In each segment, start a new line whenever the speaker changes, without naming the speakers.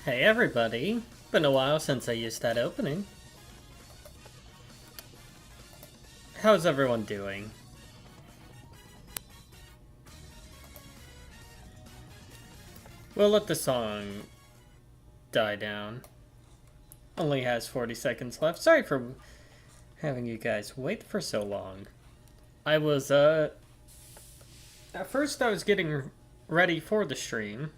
Hey everybody, been a while since I used that opening. How's everyone doing? We'll let the song die down. Only has 40 seconds left. Sorry for having you guys wait for so long. I was, at first I was getting ready for the stream.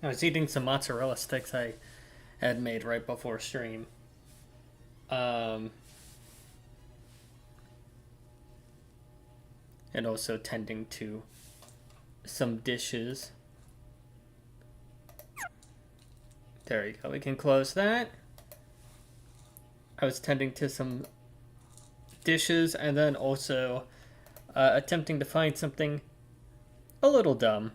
I was eating some mozzarella sticks I had made right before stream. And also tending to some dishes. There you go, we can close that. I was tending to some dishes and then also attempting to find something a little dumb.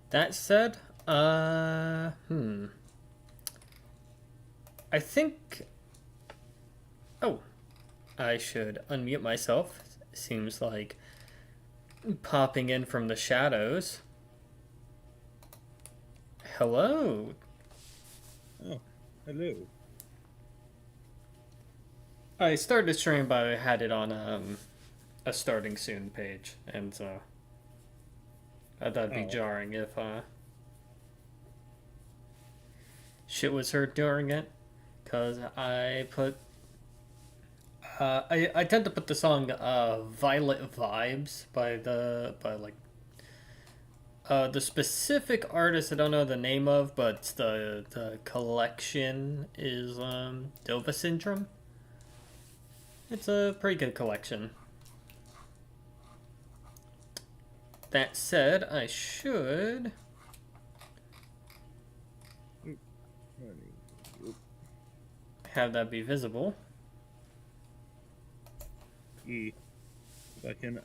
That said, I think... Oh, I should unmute myself. Seems like popping in from the shadows. Hello.
Oh, hello.
I started stream, but I had it on a starting soon page, and so that'd be jarring if shit was heard during it, because I put I tend to put the song Violet Vibes by the specific artist I don't know the name of, but the collection is Dova Syndrome. It's a pretty good collection. That said, I should have that be visible.
Second,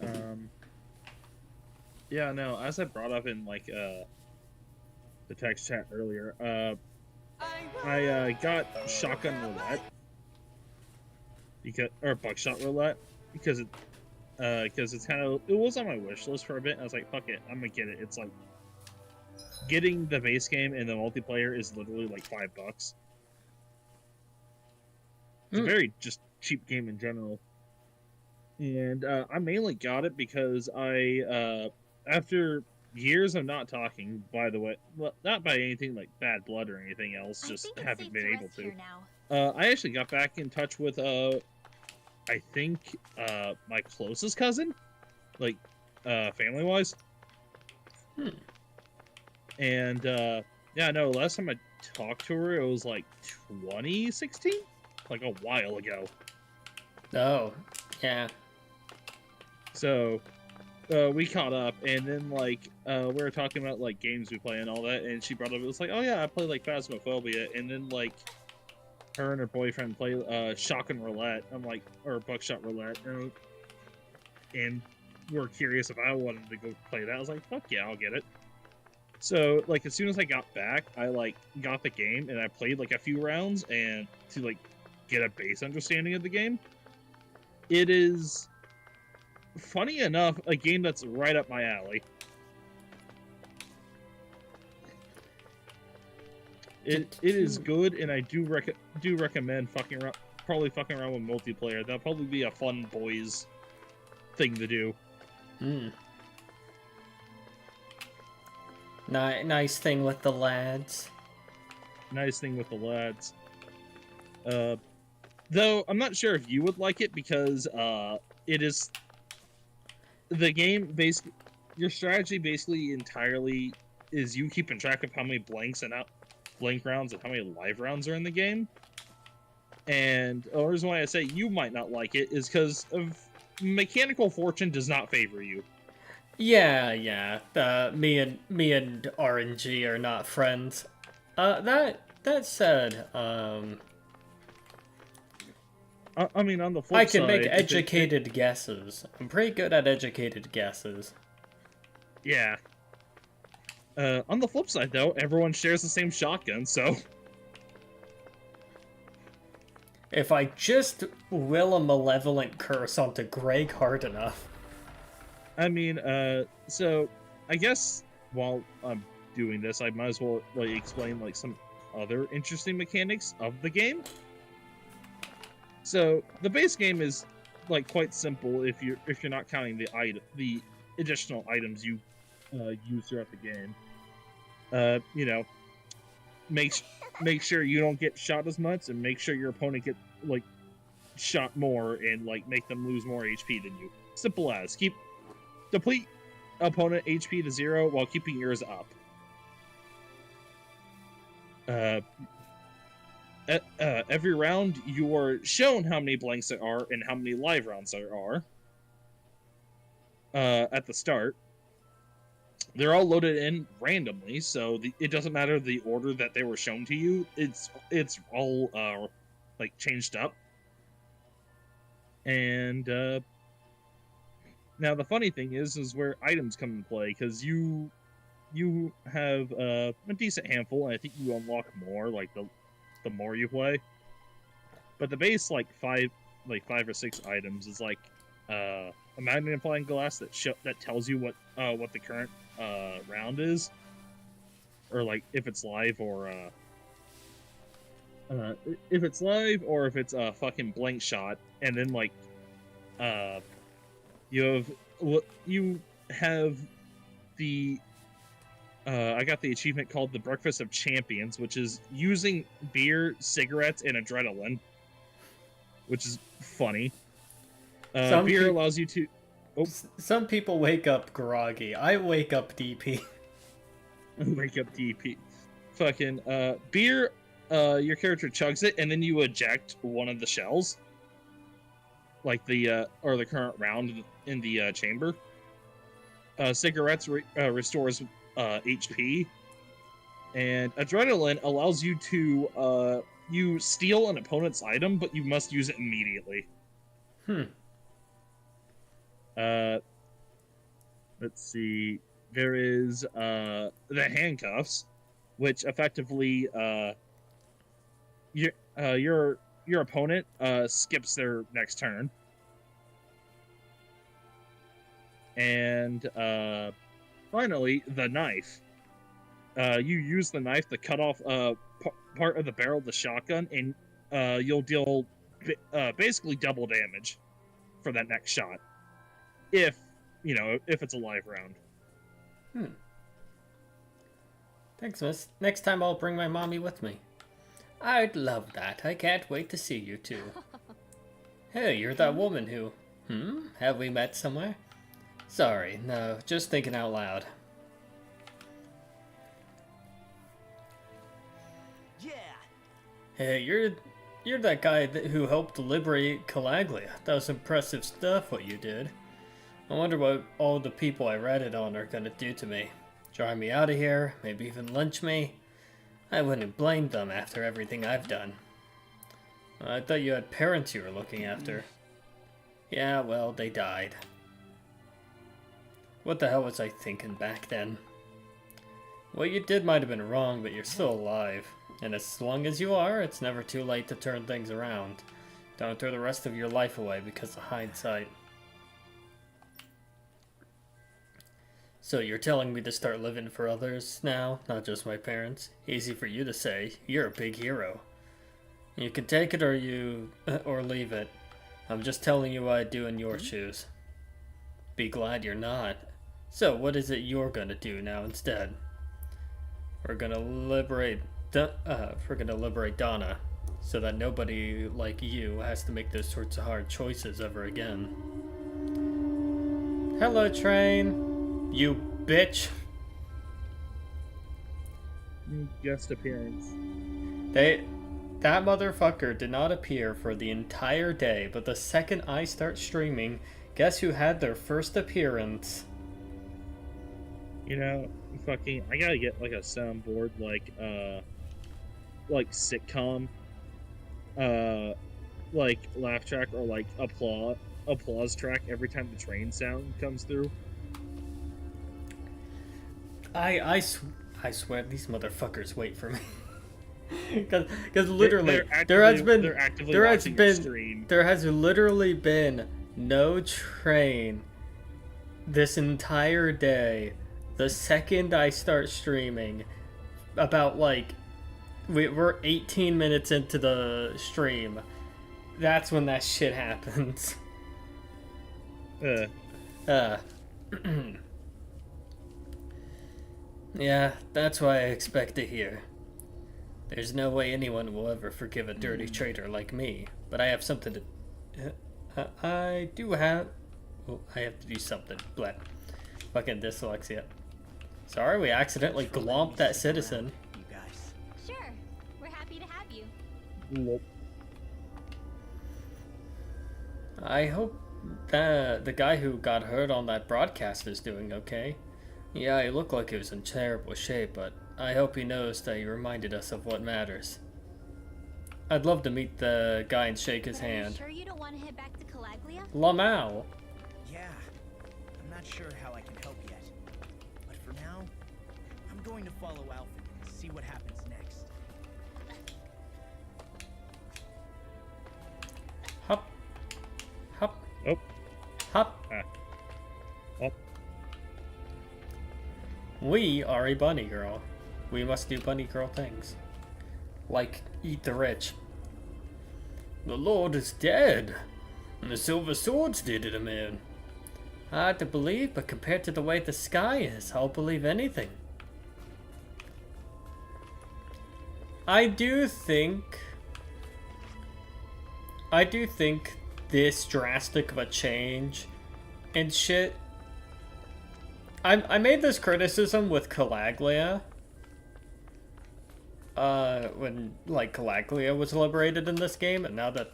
yeah, no, as I brought up in, like, the text chat earlier, I got shotgun roulette, or buckshot roulette, because it's kind of, it was on my wish list for a bit, and I was like, fuck it, I'm gonna get it. It's like, getting the base game and the multiplayer is literally like $5. It's a very just cheap game in general. And I mainly got it because I, after years of not talking, by the way, well, not by anything like bad blood or anything else, just haven't been able to. I actually got back in touch with, I think, my closest cousin, like, family-wise. And, yeah, no, last time I talked to her, it was like 2016? Like a while ago.
Oh, yeah.
So, we caught up, and then, like, we were talking about, like, games we play and all that, and she brought up, it was like, oh yeah, I play, like, Phasmophobia, and then, like, her and her boyfriend play, Shotgun Roulette, I'm like, or Buckshot Roulette, and we're curious if I wanted to go play that. I was like, fuck yeah, I'll get it. So, like, as soon as I got back, I, like, got the game, and I played, like, a few rounds, and to, like, get a base understanding of the game. It is, funny enough, a game that's right up my alley. It is good, and I do recommend probably fucking around with multiplayer. That'll probably be a fun boys thing to do.
Nice thing with the lads.
Nice thing with the lads. Though, I'm not sure if you would like it, because, it is... The game, basically... Your strategy, basically, entirely is you keeping track of how many blank rounds and how many live rounds are in the game. And the reason why I say you might not like it is because of mechanical fortune does not favor you.
Yeah. Me and RNG are not friends. That said,
I mean, on the flip
I can
side,
make educated guesses. I'm pretty good at educated guesses.
Yeah. On the flip side, though, everyone shares the same shotgun, so...
If I just will a malevolent curse onto Greg hard enough.
I mean, so I guess while I'm doing this, I might as well like explain like some other interesting mechanics of the game. So the base game is like quite simple if you're not counting the additional items you use throughout the game. You know, make sure you don't get shot as much, and make sure your opponent get like shot more, and like make them lose more HP than you. Simple as deplete opponent HP to 0 while keeping yours up. Every round, you are shown how many blanks there are and how many live rounds there are at the start. They're all loaded in randomly, so it doesn't matter the order that they were shown to you. It's all like changed up. And now the funny thing is where items come into play, because you have a decent handful, and I think you unlock more like the more you play. But the base like five or six items is like a magnifying glass that tells you what the current round is, or like if it's live or if it's a fucking blank shot, and then like you have the I got the achievement called the Breakfast of Champions, which is using beer, cigarettes, and adrenaline, which is funny. Beer allows you to... Oh.
Some people wake up groggy. I wake up DP.
Wake up DP. Fucking, beer, your character chugs it, and then you eject one of the shells. Like the current round in the chamber. Cigarettes restores HP, and adrenaline allows you to you steal an opponent's item, but you must use it immediately. Let's see. There is the handcuffs, which effectively your opponent skips their next turn, and finally, the knife. You use the knife to cut off part of the barrel of the shotgun, and you'll deal basically double damage for that next shot. If it's a live round.
Thanks, miss. Next time I'll bring my mommy with me. I'd love that. I can't wait to see you two. Hey, you're that woman who... Have we met somewhere? Sorry, no, just thinking out loud.
Yeah.
Hey, you're that guy who helped liberate Calaglia. That was impressive stuff what you did. I wonder what all the people I ratted on are gonna do to me. Drive me out of here, maybe even lynch me. I wouldn't blame them after everything I've done. I thought you had parents you were looking after. Yeah, well, they died. What the hell was I thinking back then? What you did might have been wrong, but you're still alive. And as long as you are, it's never too late to turn things around. Don't throw the rest of your life away because of hindsight. So you're telling me to start living for others now, not just my parents? Easy for you to say. You're a big hero. You can take it or leave it. I'm just telling you what I'd do in your shoes. Be glad you're not. So what is it you're gonna do now instead? We're gonna liberate Donna, so that nobody like you has to make those sorts of hard choices ever again. Hello, train. You bitch.
Guest appearance.
That motherfucker did not appear for the entire day, but the second I start streaming, guess who had their first appearance?
Fucking, I gotta get like a soundboard, like sitcom, like laugh track or like applause track every time the train sound comes through.
I swear these motherfuckers wait for me. Because literally, there has literally been no train this entire day. The second I start streaming, about like we're 18 minutes into the stream, that's when that shit happens. Yeah, that's what I expect to hear. There's no way anyone will ever forgive a dirty traitor like me, but I have something to... I do have... Oh, I have to do something. Blah. Fucking dyslexia. Sorry, we accidentally glomped that citizen.
You guys.
Sure, we're happy to have you.
Nope.
I hope that the guy who got hurt on that broadcast is doing okay. Yeah, he looked like he was in terrible shape, but I hope he knows that he reminded us of what matters. I'd love to meet the guy and shake his hand.
Sure you don't want to head back to Calaglia?
Lamau.
Yeah. I'm not sure how I can help yet. But for now, I'm going to follow Alfred and see what happens next.
Hop. Hop.
Oh.
Hop.
Oh.
We are a bunny girl. We must do bunny girl things. Like eat the rich. The Lord is dead. And the silver swords did it, man. Hard to believe, but compared to the way the sky is, I'll believe anything. I do think this drastic of a change and shit. I made this criticism with Calaglia. When like Calaglia was liberated in this game, and now that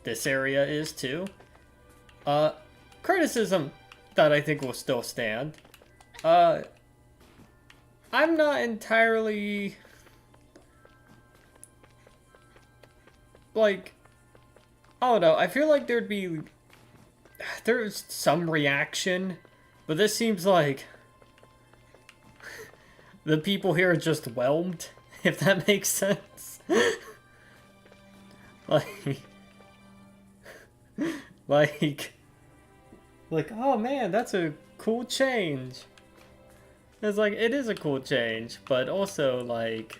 this area is too. Criticism that I think will still stand. I'm not entirely like, I don't know, I feel like there's some reaction, but this seems like the people here are just whelmed, if that makes sense. like, oh man, that's a cool change. It's like, it is a cool change, but also like,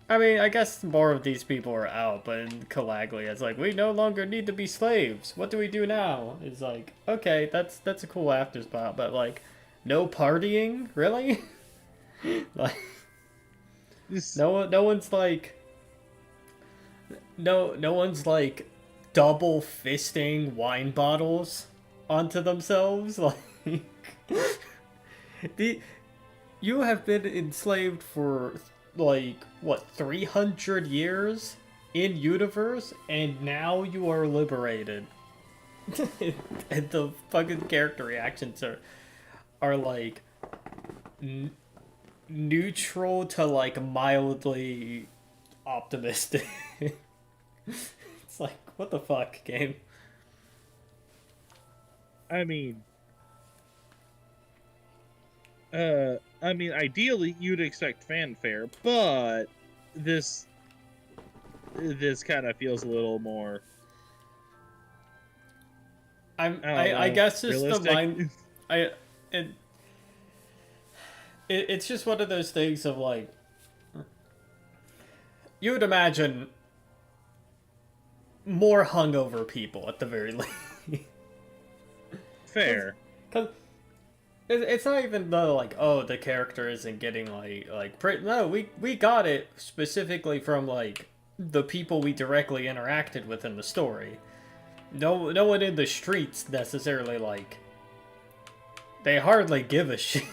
I mean, I guess more of these people are out, but in Calaglia, it's like, we no longer need to be slaves. What do we do now? It's like, okay, that's a cool after spot, but like, no partying? Really? Like, no one's like, no one's like double fisting wine bottles onto themselves. Like, you have been enslaved for like what, 300 years in universe, and now you are liberated. And the fucking character reactions are like neutral to like mildly optimistic. It's like, what the fuck, game?
I mean, ideally you'd expect fanfare, but this kind of feels a little more.
I guess it's
realistic.
the mind. It's just one of those things of like, you would imagine more hungover people at the very least.
Fair.
Cause it's not even though like, oh, the character isn't getting no, we got it specifically from like the people we directly interacted with in the story. No one in the streets necessarily like, they hardly give a shit.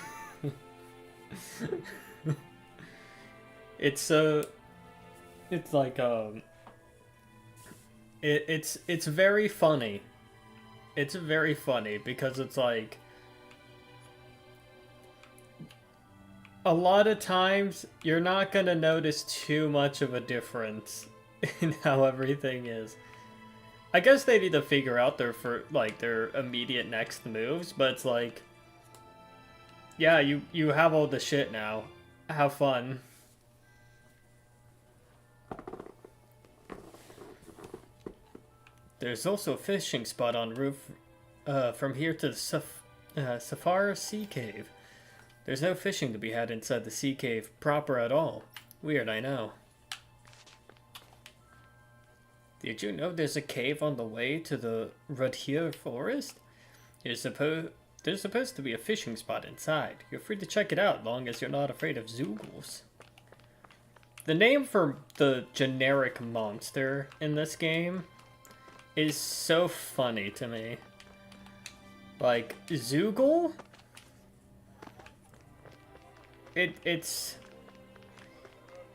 It's like it's very funny. It's very funny because it's like, a lot of times you're not gonna notice too much of a difference in how everything is. I guess they need to figure out their immediate next moves, but it's like, yeah, you have all the shit now. Have fun. There's also a fishing spot on roof from here to the Safari Sea Cave. There's no fishing to be had inside the sea cave proper at all. Weird, I know. Did you know there's a cave on the way to the Rudhir forest? There's supposed to be a fishing spot inside. You're free to check it out, long as you're not afraid of Zoogles. The name for the generic monster in this game is so funny to me. Like, Zoogle? It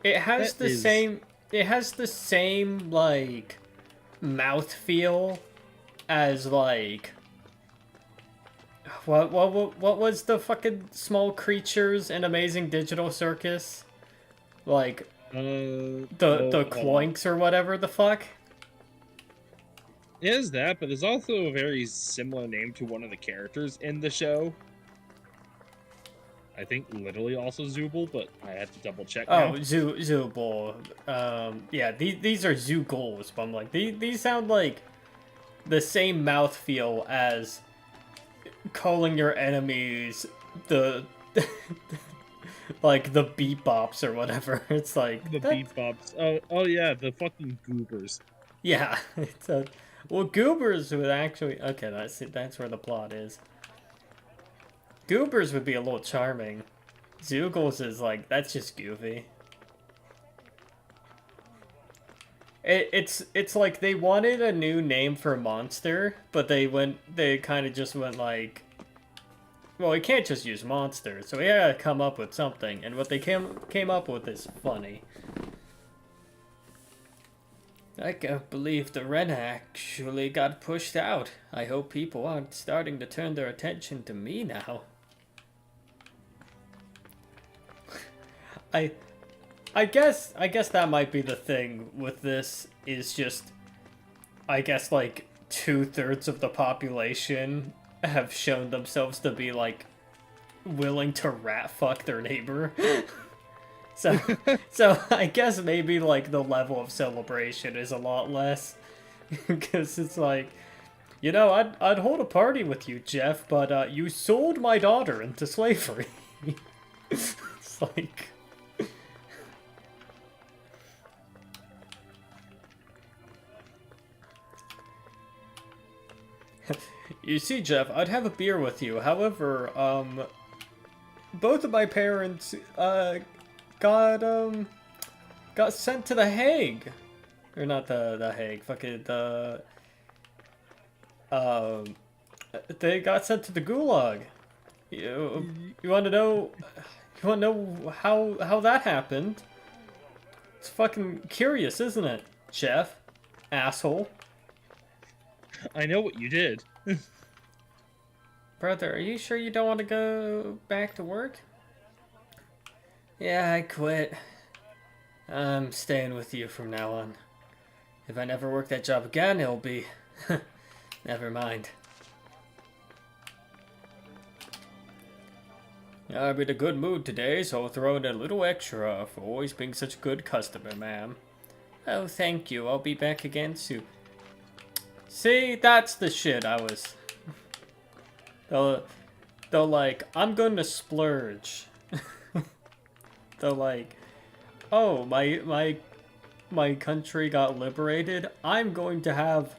has the same like mouth feel as like what was the fucking small creatures in Amazing Digital Circus? Like the Cloinks or whatever the fuck?
It is that, but there's also a very similar name to one of the characters in the show. I think literally also Zooble, but I had to double check now.
Oh, Zooble. Yeah, these are Zoogles, but I'm like, these sound like the same mouthfeel as calling your enemies the like the beatbops or whatever. It's like
The beatbops. Oh yeah, the fucking goobers.
Yeah, well, goobers would actually okay. That's where the plot is. Goobers would be a little charming. Zoogles is like, that's just goofy. It's like they wanted a new name for a monster, but they kind of just went like, well, we can't just use monster, so we gotta come up with something, and what they came up with is funny. I can't believe the Ren actually got pushed out. I hope people aren't starting to turn their attention to me now. I guess that might be the thing with this, is just, I guess like 2/3 of the population have shown themselves to be like willing to rat fuck their neighbor. so I guess maybe like the level of celebration is a lot less, because it's like, you know, I'd hold a party with you, Jeff, but you sold my daughter into slavery. It's like, you see, Jeff, I'd have a beer with you. However, both of my parents, got sent to the Hague. Or not the Hague, fucking they got sent to the Gulag. You want to know how that happened? It's fucking curious, isn't it, Jeff? Asshole.
I know what you did.
Brother, are you sure you don't want to go back to work? Yeah, I quit. I'm staying with you from now on. If I never work that job again, it'll be... Never mind. I'm in a good mood today, so I'll throw in a little extra for always being such a good customer, ma'am. Oh, thank you. I'll be back again soon. See, that's the shit I was... They'll like, I'm going to splurge. They're like, oh, my country got liberated. I'm going to have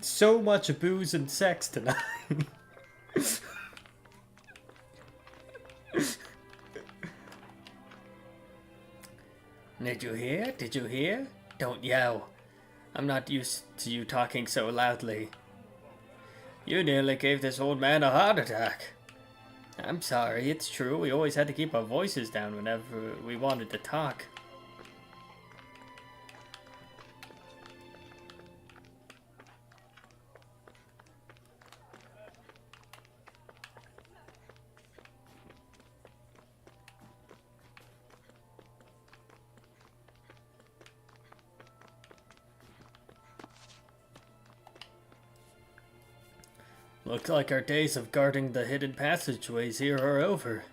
so much booze and sex tonight. Did you hear? Did you hear? Don't yell. I'm not used to you talking so loudly. You nearly gave this old man a heart attack. I'm sorry, it's true. We always had to keep our voices down whenever we wanted to talk. Looks like our days of guarding the hidden passageways here are over.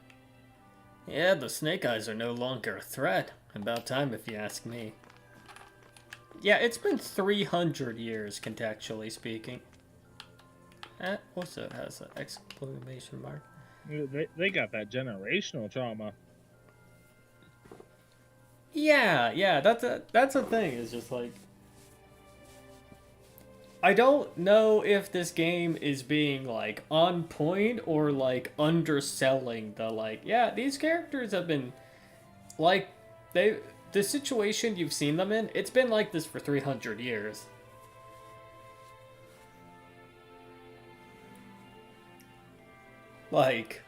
Yeah, the snake eyes are no longer a threat. About time, if you ask me. Yeah, it's been 300 years, contextually speaking. That also has an exclamation mark.
They got that generational trauma.
Yeah, that's a thing. It's just like, I don't know if this game is being like on point or like underselling the like, yeah, these characters have been like the situation you've seen them in, it's been like this for 300 years. Like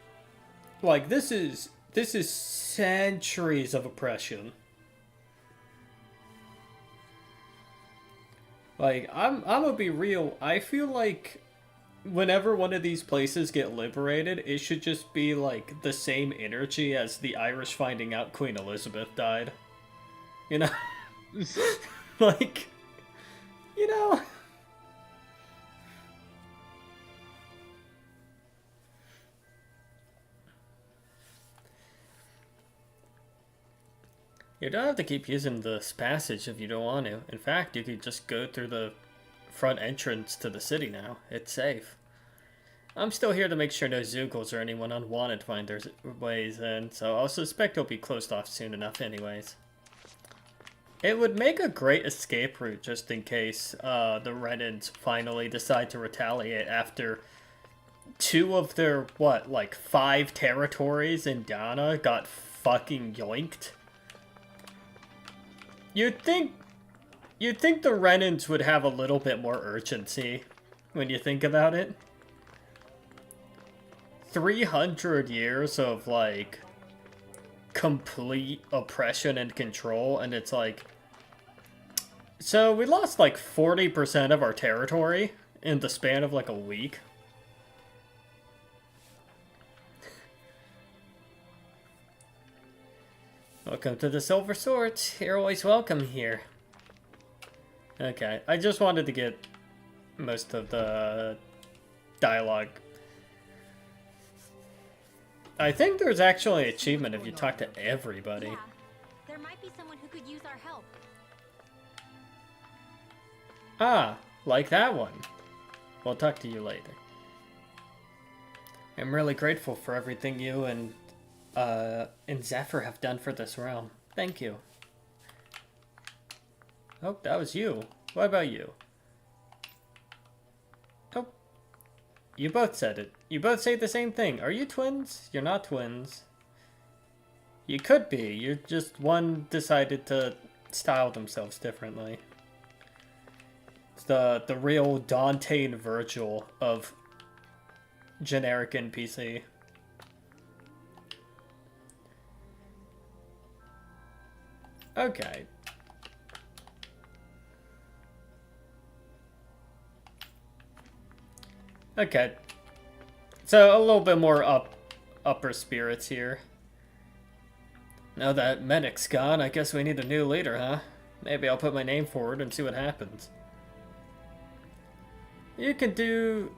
this is centuries of oppression. Like, I'm gonna be real. I feel like whenever one of these places get liberated, it should just be like the same energy as the Irish finding out Queen Elizabeth died. You know? Like, you know? You don't have to keep using this passage if you don't want to. In fact, you could just go through the front entrance to the city now. It's safe. I'm still here to make sure no Zoogles or anyone unwanted find their ways in, so I'll suspect it'll be closed off soon enough anyways. It would make a great escape route just in case the Renans finally decide to retaliate after 2 of their, what, like 5 territories in Ghana got fucking yoinked. You'd think the Renans would have a little bit more urgency when you think about it. 300 years of, like, complete oppression and control, and it's like... So, we lost, like, 40% of our territory in the span of, like, a week. Welcome to the Silver Swords. You're always welcome here. Okay, I just wanted to get most of the dialogue. I think there's actually an achievement if you talk to everybody.
Yeah, there might be someone who could use our help.
Ah, like that one. We'll talk to you later. I'm really grateful for everything you and Zephyr have done for this realm. Thank you. Oh, that was you. What about you? Oh, you both said it. You both say the same thing. Are you twins? You're not twins. You could be. You're just one decided to style themselves differently. It's the real Dante and Virgil of generic NPC. Okay. Okay. So a little bit more upper spirits here. Now that Medic's gone, I guess we need a new leader, huh? Maybe I'll put my name forward and see what happens. You can do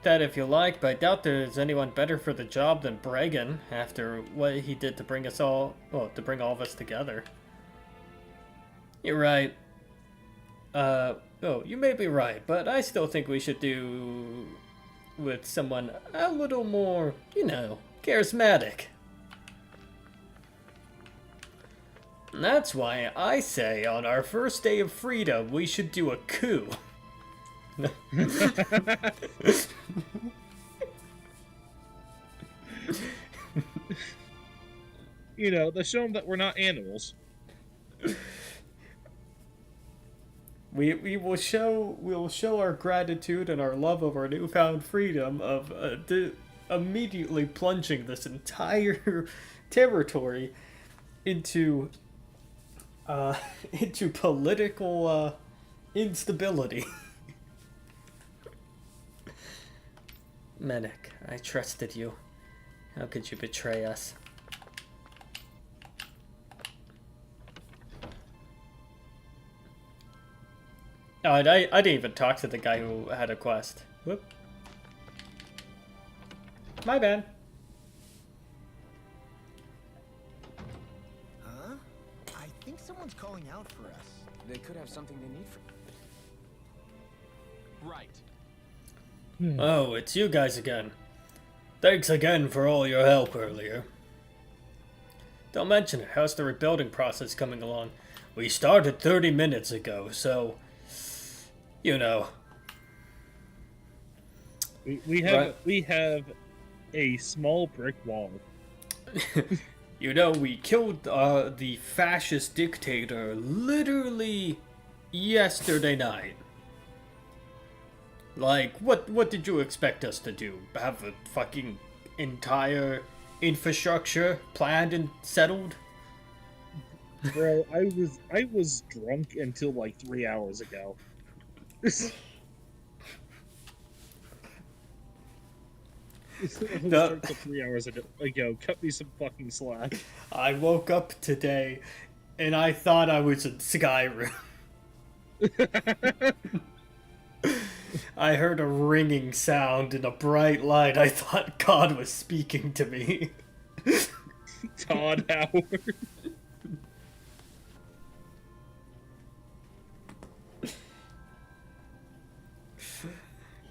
that if you like, but I doubt there's anyone better for the job than Bregan after what he did to bring us all, well, to bring all of us together. You're right. Oh, you may be right, but I still think we should do with someone a little more, you know, charismatic. And that's why I say on our first day of freedom, we should do a coup.
You know, to show them that we're not animals.
We'll show our gratitude and our love of our newfound freedom of immediately plunging this entire territory into political instability. Medic, I trusted you. How could you betray us? Oh, I didn't even talk to the guy who had a quest. Whoop. my bad.
Huh? I think someone's calling out for us.
They could have something they need from. Right.
Oh, it's you guys again. Thanks again for all your help earlier. Don't mention it. How's the rebuilding process coming along? We started 30 minutes ago, so... You know.
We have a small brick wall.
You know, we killed the fascist dictator literally yesterday night. Like, what did you expect us to do? Have a fucking entire infrastructure planned and settled?
Bro, I was drunk until like 3 hours ago.
No.
3 hours ago. Cut me some fucking slack.
I woke up today and I thought I was in Skyrim. I heard a ringing sound and a bright light. I thought God was speaking to me.
Todd Howard.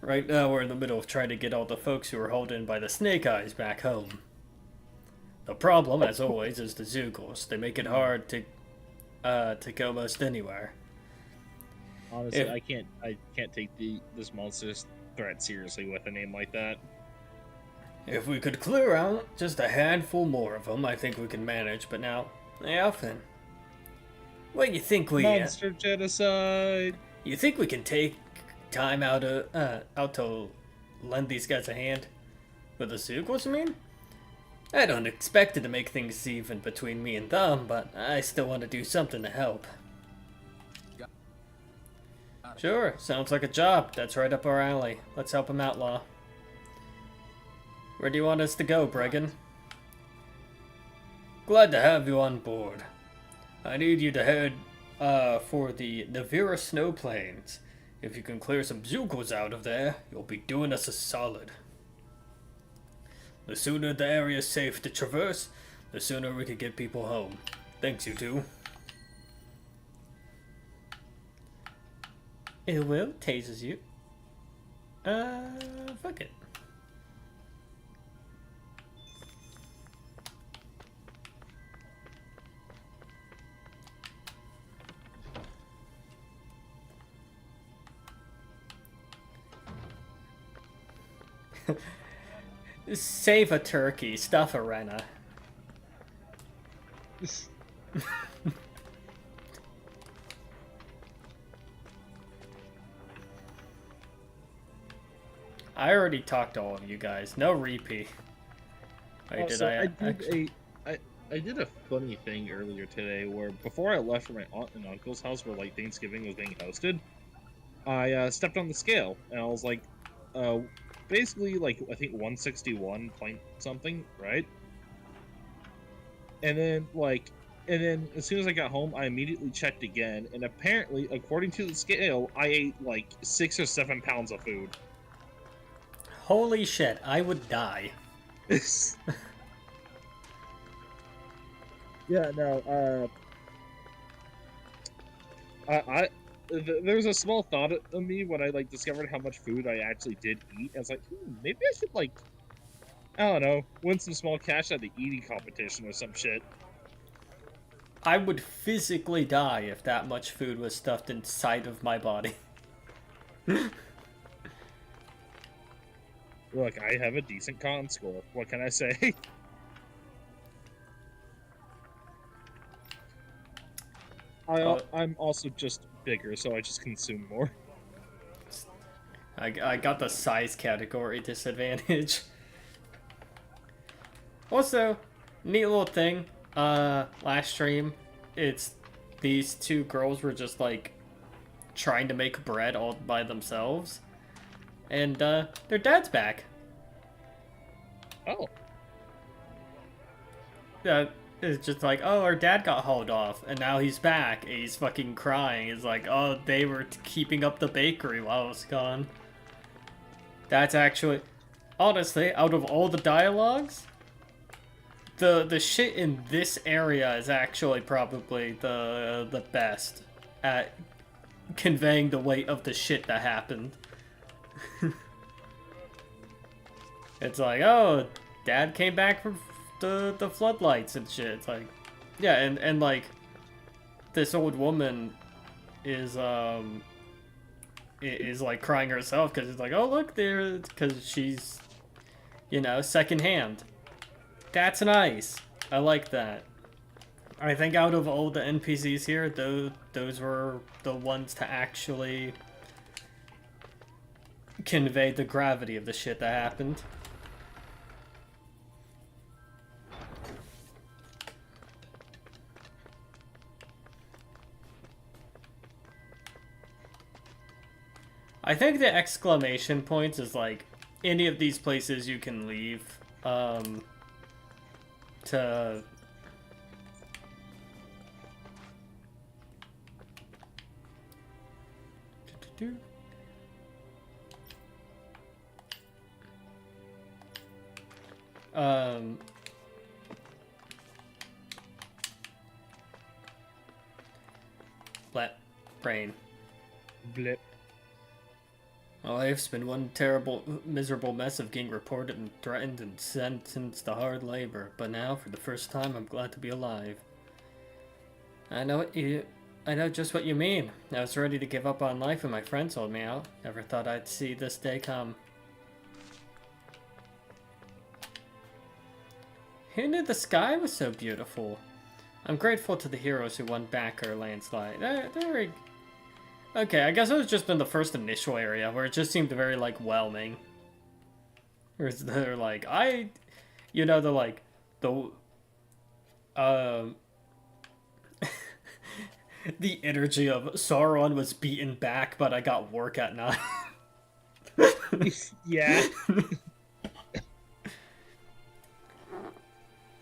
Right now we're in the middle of trying to get all the folks who were held in by the Snake Eyes back home. The problem, as always, is the Zeugles. They make it hard to go most anywhere.
Honestly, I can't take this monster's threat seriously with a name like that.
If we could clear out just a handful more of them, I think we can manage. But now, Alphen, what do you think we?
Monster genocide.
You think we can take time out to lend these guys a hand with the Zeugles? I mean, I don't expect it to make things even between me and them, but I still want to do something to help. Sure, sounds like a job. That's right up our alley. Let's help him outlaw. Where do you want us to go, Bregan? Glad to have you on board. I need you to head for the Navira Snow Plains. If you can clear some Zeugles out of there, you'll be doing us a solid. The sooner the area is safe to traverse, the sooner we can get people home. Thanks, you two. It will. Tases you. Fuck it. Save a turkey, stuff a rena. I already talked to all of you guys. No repeat. Wait,
Also,
did
I did a funny thing earlier today where before I left for my aunt and uncle's house where like Thanksgiving was being hosted, I stepped on the scale and I was like, basically like I think 161 point something, right? And then as soon as I got home, I immediately checked again, and apparently, according to the scale, I ate like 6 or 7 pounds of food.
Holy shit, I would die.
Yeah, no, there was a small thought of me when I like discovered how much food I actually did eat. I was like, maybe I should like, I don't know, win some small cash at the eating competition or some shit.
I would physically die if that much food was stuffed inside of my body.
Look, I have a decent con score. What can I say? I'm also just bigger, so I just consume more.
I got the size category disadvantage. Also, neat little thing. Last stream, it's these two girls were just like trying to make bread all by themselves, and their dad's back.
Oh.
It's just like, oh, our dad got hauled off, and now he's back, and he's fucking crying. It's like, oh, they were keeping up the bakery while I was gone. That's actually... honestly, out of all the dialogues, the shit in this area is actually probably the best at conveying the weight of the shit that happened. It's like, oh, Dad came back from the floodlights and shit. It's like, yeah, and like, this old woman is like crying herself because it's like, oh look there, because she's, you know, secondhand. That's nice. I like that. I think out of all the NPCs here, those were the ones to actually convey the gravity of the shit that happened. I think the exclamation points is like any of these places you can leave to let brain.
Blip.
Well, life's been one terrible, miserable mess of getting reported and threatened and sentenced to hard labor. But now, for the first time, I'm glad to be alive. I know just what you mean. I was ready to give up on life when my friends sold me out. Never thought I'd see this day come. Who knew the sky was so beautiful? I'm grateful to the heroes who won back our landslide. Okay, I guess it was just in the first initial area where it just seemed very, like, whelming. Where they're like, they're like, the energy of Sauron was beaten back, but I got work at night.
Yeah.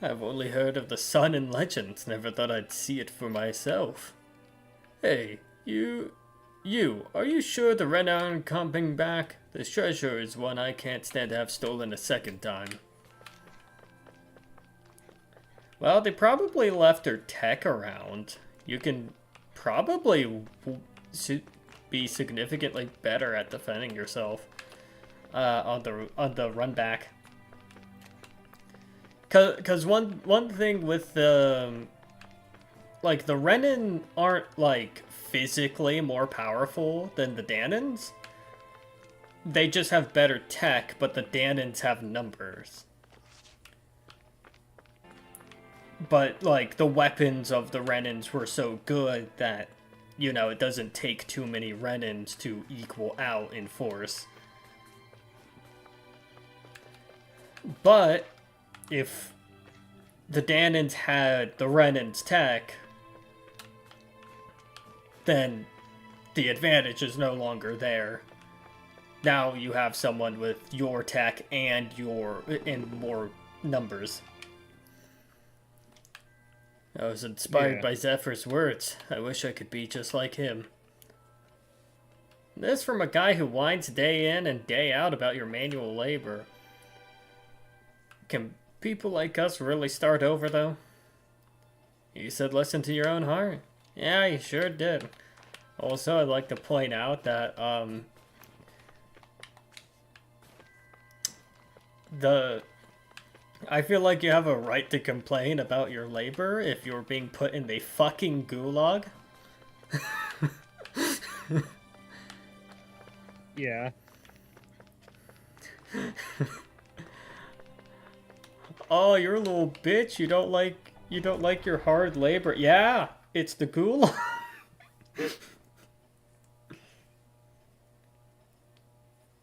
I've only heard of the sun in legends, never thought I'd see it for myself. Hey, are you sure the Ren aren't coming back? This treasure is one I can't stand to have stolen a second time. Well, they probably left their tech around. You can probably be significantly better at defending yourself on the run back. Cause one thing with the like the Renin aren't like physically more powerful than the Danans. They just have better tech, but the Danans have numbers. But like the weapons of the Renins were so good that, you know, it doesn't take too many Renins to equal out in force. But if the Danans had the Renin's tech, then the advantage is no longer there. Now you have someone with your tech and more numbers. I was inspired by Zephyr's words. I wish I could be just like him. This from a guy who whines day in and day out about your manual labor. Can people like us really start over, though? You said listen to your own heart. Yeah, you sure did. Also, I'd like to point out that, I feel like you have a right to complain about your labor if you're being put in the fucking gulag.
Yeah.
Oh, you're a little bitch. You don't like your hard labor. Yeah, it's the gulag.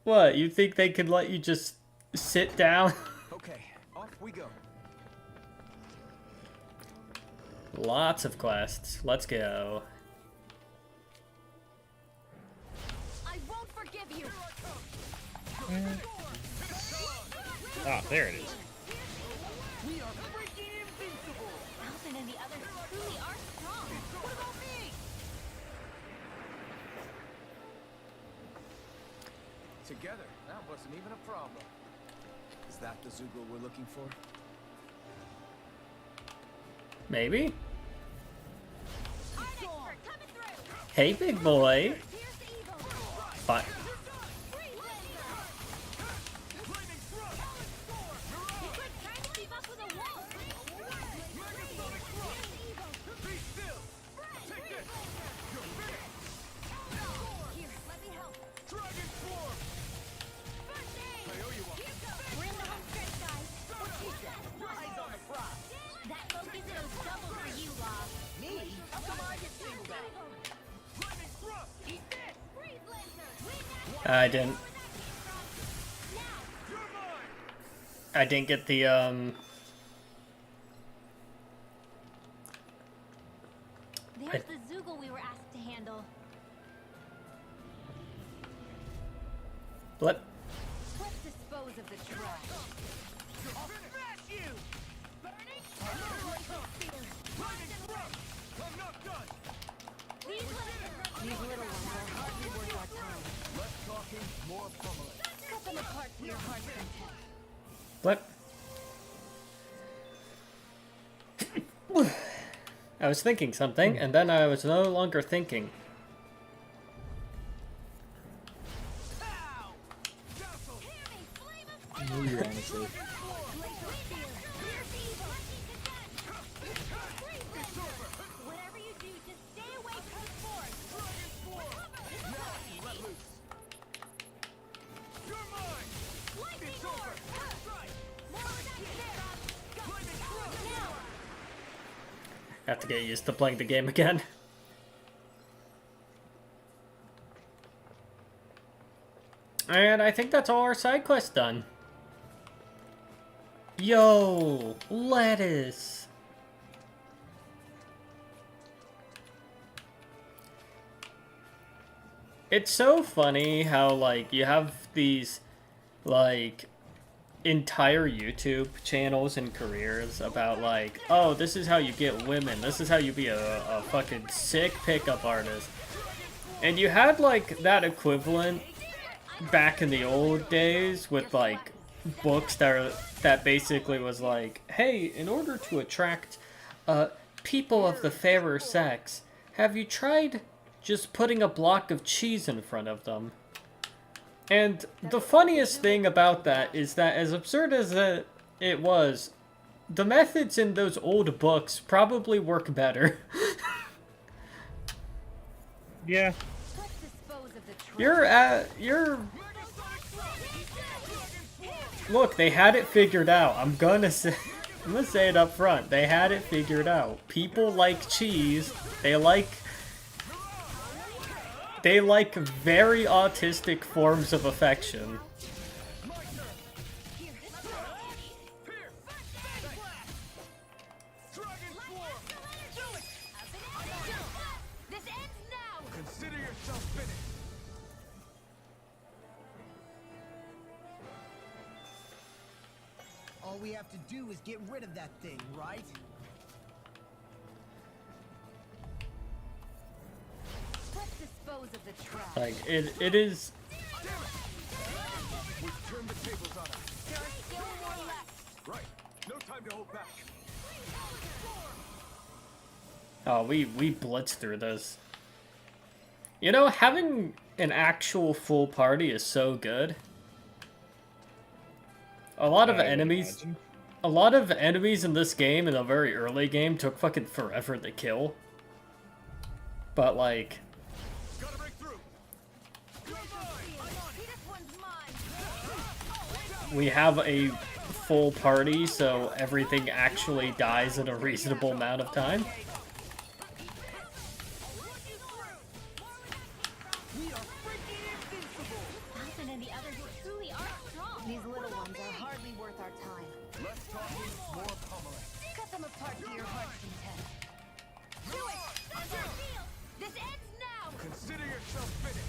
What, you think they could let you just sit down?
Okay, off we go.
Lots of quests. Let's go.
I won't forgive you.
Ah, there it is.
We are freaking invincible!
Alvin and the others truly are strong. What about me?
Together, that wasn't even a problem. that the Zoogle we're looking for?
Maybe?
Our expert coming through.
Hey, big boy.
Here's the evil.
Fine.
Freeze laser. He quit trying to keep up with a wall.
Be still! Take this! You're finished!
Here, let me help.
Dragon Swarm!
First aid.
I owe you one.
We're in the home stretch, guys. What she said.
Eyes on the prize.
That focus goes double for you, Law.
Me? How come I get singled out?
Lightning Thrust!
Eat this. Freeze laser.
I didn't.
You're mine!
I didn't get the,
There's the Zoogle we were asked to handle.
blip.
Let's dispose of the trash.
I'll smash you!
Burning?
Lightning Thrust! I'm not done!
These little ones are hardly worth our time.
Less talking, more pummeling.
Cut them apart to your heart's content.
Blip. I was thinking something, and then I was no longer thinking.
Pow! Castle!
Hear me, flame of
I knew you were honestly.
laser spear. Here's evil. Freeze laser. Whatever you do, just stay away from the force.
Let loose! You're mine!
Lightning
It's over!
orb.
Strike!
More of that there.
Lightning Thrust!
Now.
Have to get used to playing the game again. And I think that's all our side quests done. Yo, lettuce. It's so funny how, like, you have these, like, entire YouTube channels and careers about, like, oh, this is how you get women. This is how you be a fucking sick pickup artist. And you had, like, that equivalent back in the old days with, like, books that basically was like, hey, in order to attract people of the fairer sex, have you tried just putting a block of cheese in front of them? And the funniest thing about that is that, as absurd as it was, the methods in those old books probably work better.
Yeah.
Let's dispose of the trash.
You're Look, they had it figured out. I'm gonna say it up front. They had it figured out. People like cheese. They like very autistic forms of affection.
Dragon Swarm!
This ends now.
Consider yourself finished!
All we have to do is get rid of that thing, right?
Let's dispose of the trash.
Like it is.
We've turned the tables on us.
Still one left.
Right. No time to hold back.
Oh, we blitzed through this. You know, having an actual full party is so good. A lot of
I would
enemies.
imagine.
A lot of enemies in this game, in a very early game, took fucking forever to kill. But, like,
Gotta break through. You're mine.
This one's mine.
we have a full party, so everything actually dies in a reasonable amount of time.
We are freaking invincible!
Alvin and the others truly are strong. These little ones are hardly worth our time.
Less talking, more pummeling.
Cut them apart to your heart's content. Do it! On your shield! This ends now!
Consider yourself finished.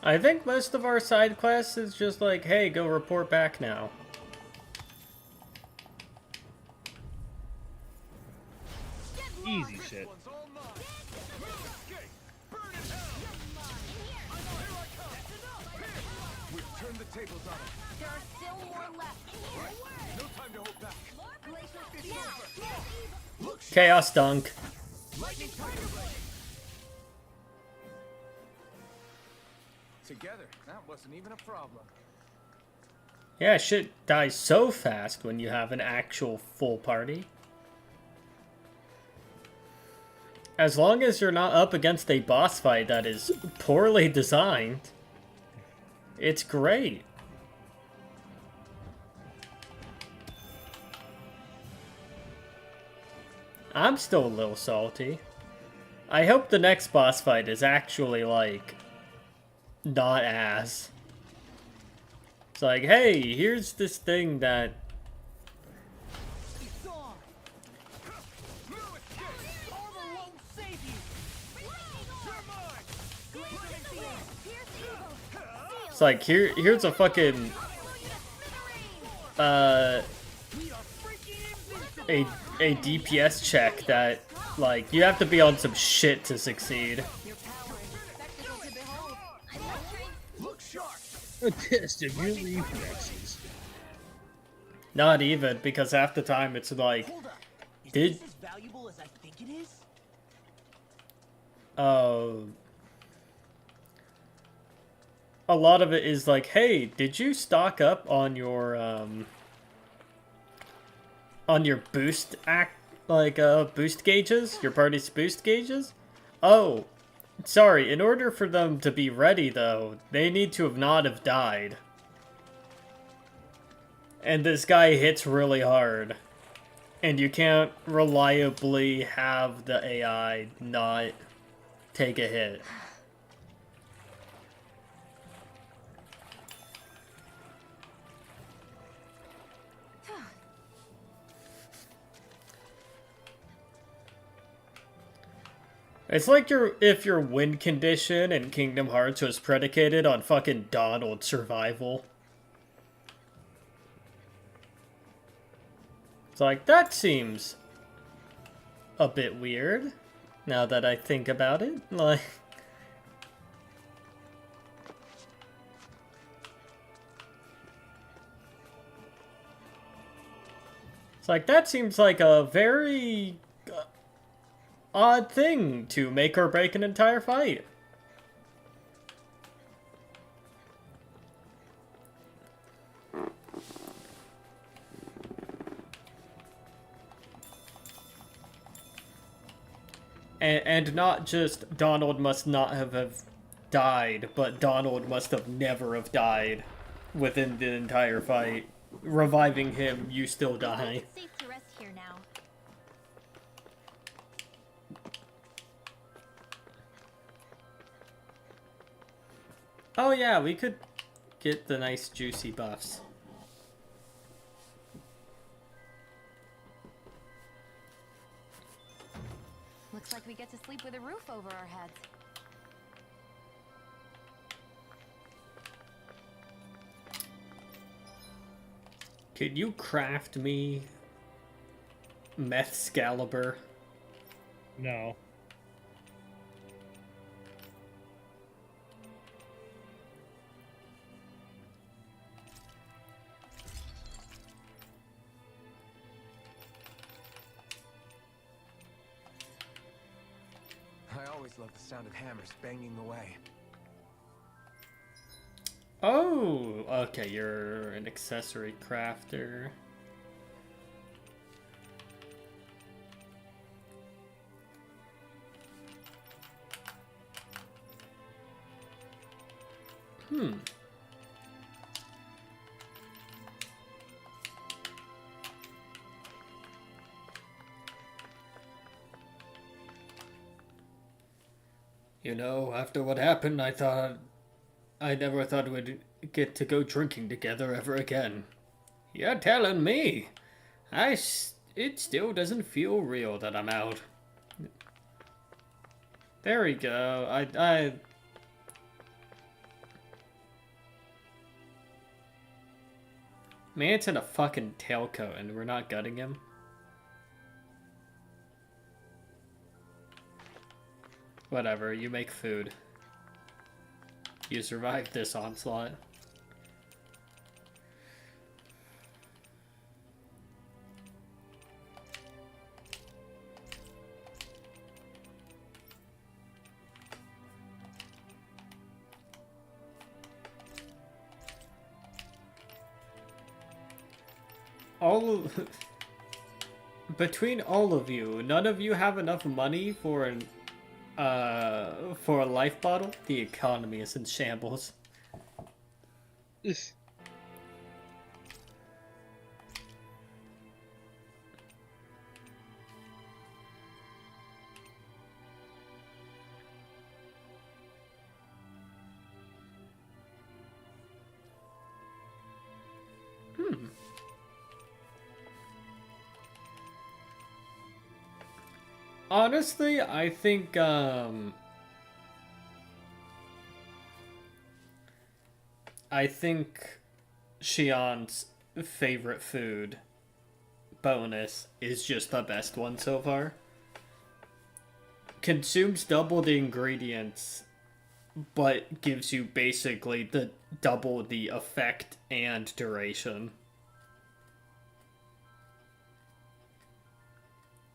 I think most of our side quests is just like, hey, go report back now.
easy shit.
One's all mine. Escape. Burn in hell. Here I come. We've turned the tables on him.
There are still more left.
No time to hold back.
Glacier now.
Chaos Dunk.
Lightning tiger blade. Together, that wasn't even a problem.
Yeah, shit dies so fast when you have an actual full party. As long as you're not up against a boss fight that is poorly designed, it's great. I'm still a little salty. I hope the next boss fight is actually, like, not ass. It's like, hey, here's this thing that...
It's on.
No escape.
Armor won't save you.
You're mine.
Glacier is the end.
It's like, here's a fucking...
We are freaking invincible.
a DPS check that, like, you have to be on some shit to succeed.
Your power is spectacle to behold.
Look sharp.
A test of your reflexes.
Not even, because half the time it's like,
Hold up. Is
Did-
this as valuable as I think it is?
a lot of it is like, hey, did you stock up on your boost boost gauges? Your party's boost gauges? Oh, sorry, in order for them to be ready, though, they need to not have died. And this guy hits really hard. And you can't reliably have the AI not take a hit. It's like if your win condition in Kingdom Hearts was predicated on fucking Donald survival. It's like, that seems a bit weird, now that I think about it. Like... It's like, that seems like a very... odd thing to make or break an entire fight. And not just Donald must not have died, but Donald must have never have died within the entire fight. Reviving him, you still die.
It's safe to rest here now.
Oh yeah, we could get the nice juicy buffs.
Looks like we get to sleep with a roof over our heads.
Could you craft me Methscalibur?
No.
I always love the sound of hammers banging away.
Oh, okay, you're an accessory crafter. Hmm. You know, after what happened, I never thought we'd get to go drinking together ever again. You're telling me. It still doesn't feel real that I'm out. There we go. Man's in a fucking tailcoat and we're not gutting him. Whatever, you make food. You survived this onslaught. Between all of you, none of you have enough money for a life bottle? The economy is in shambles. Honestly, I think Xian's favorite food bonus is just the best one so far. Consumes double the ingredients, but gives you basically the double the effect and duration.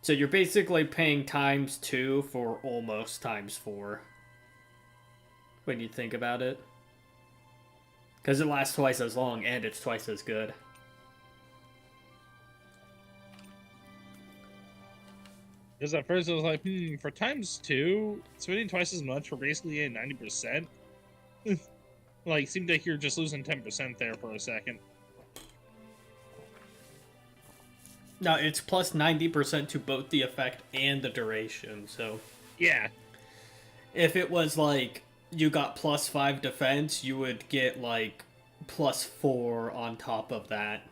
So you're basically paying ×2 for almost ×4. When you think about it. Because it lasts twice as long and it's twice as good.
Because at first I was like, for ×2, spending twice as much for basically a 90%. Like, seemed like you're just losing 10% there for a second.
No, it's plus 90% to both the effect and the duration, so...
Yeah.
If it was, like, you got +5 defense, you would get, like, +4 on top of that.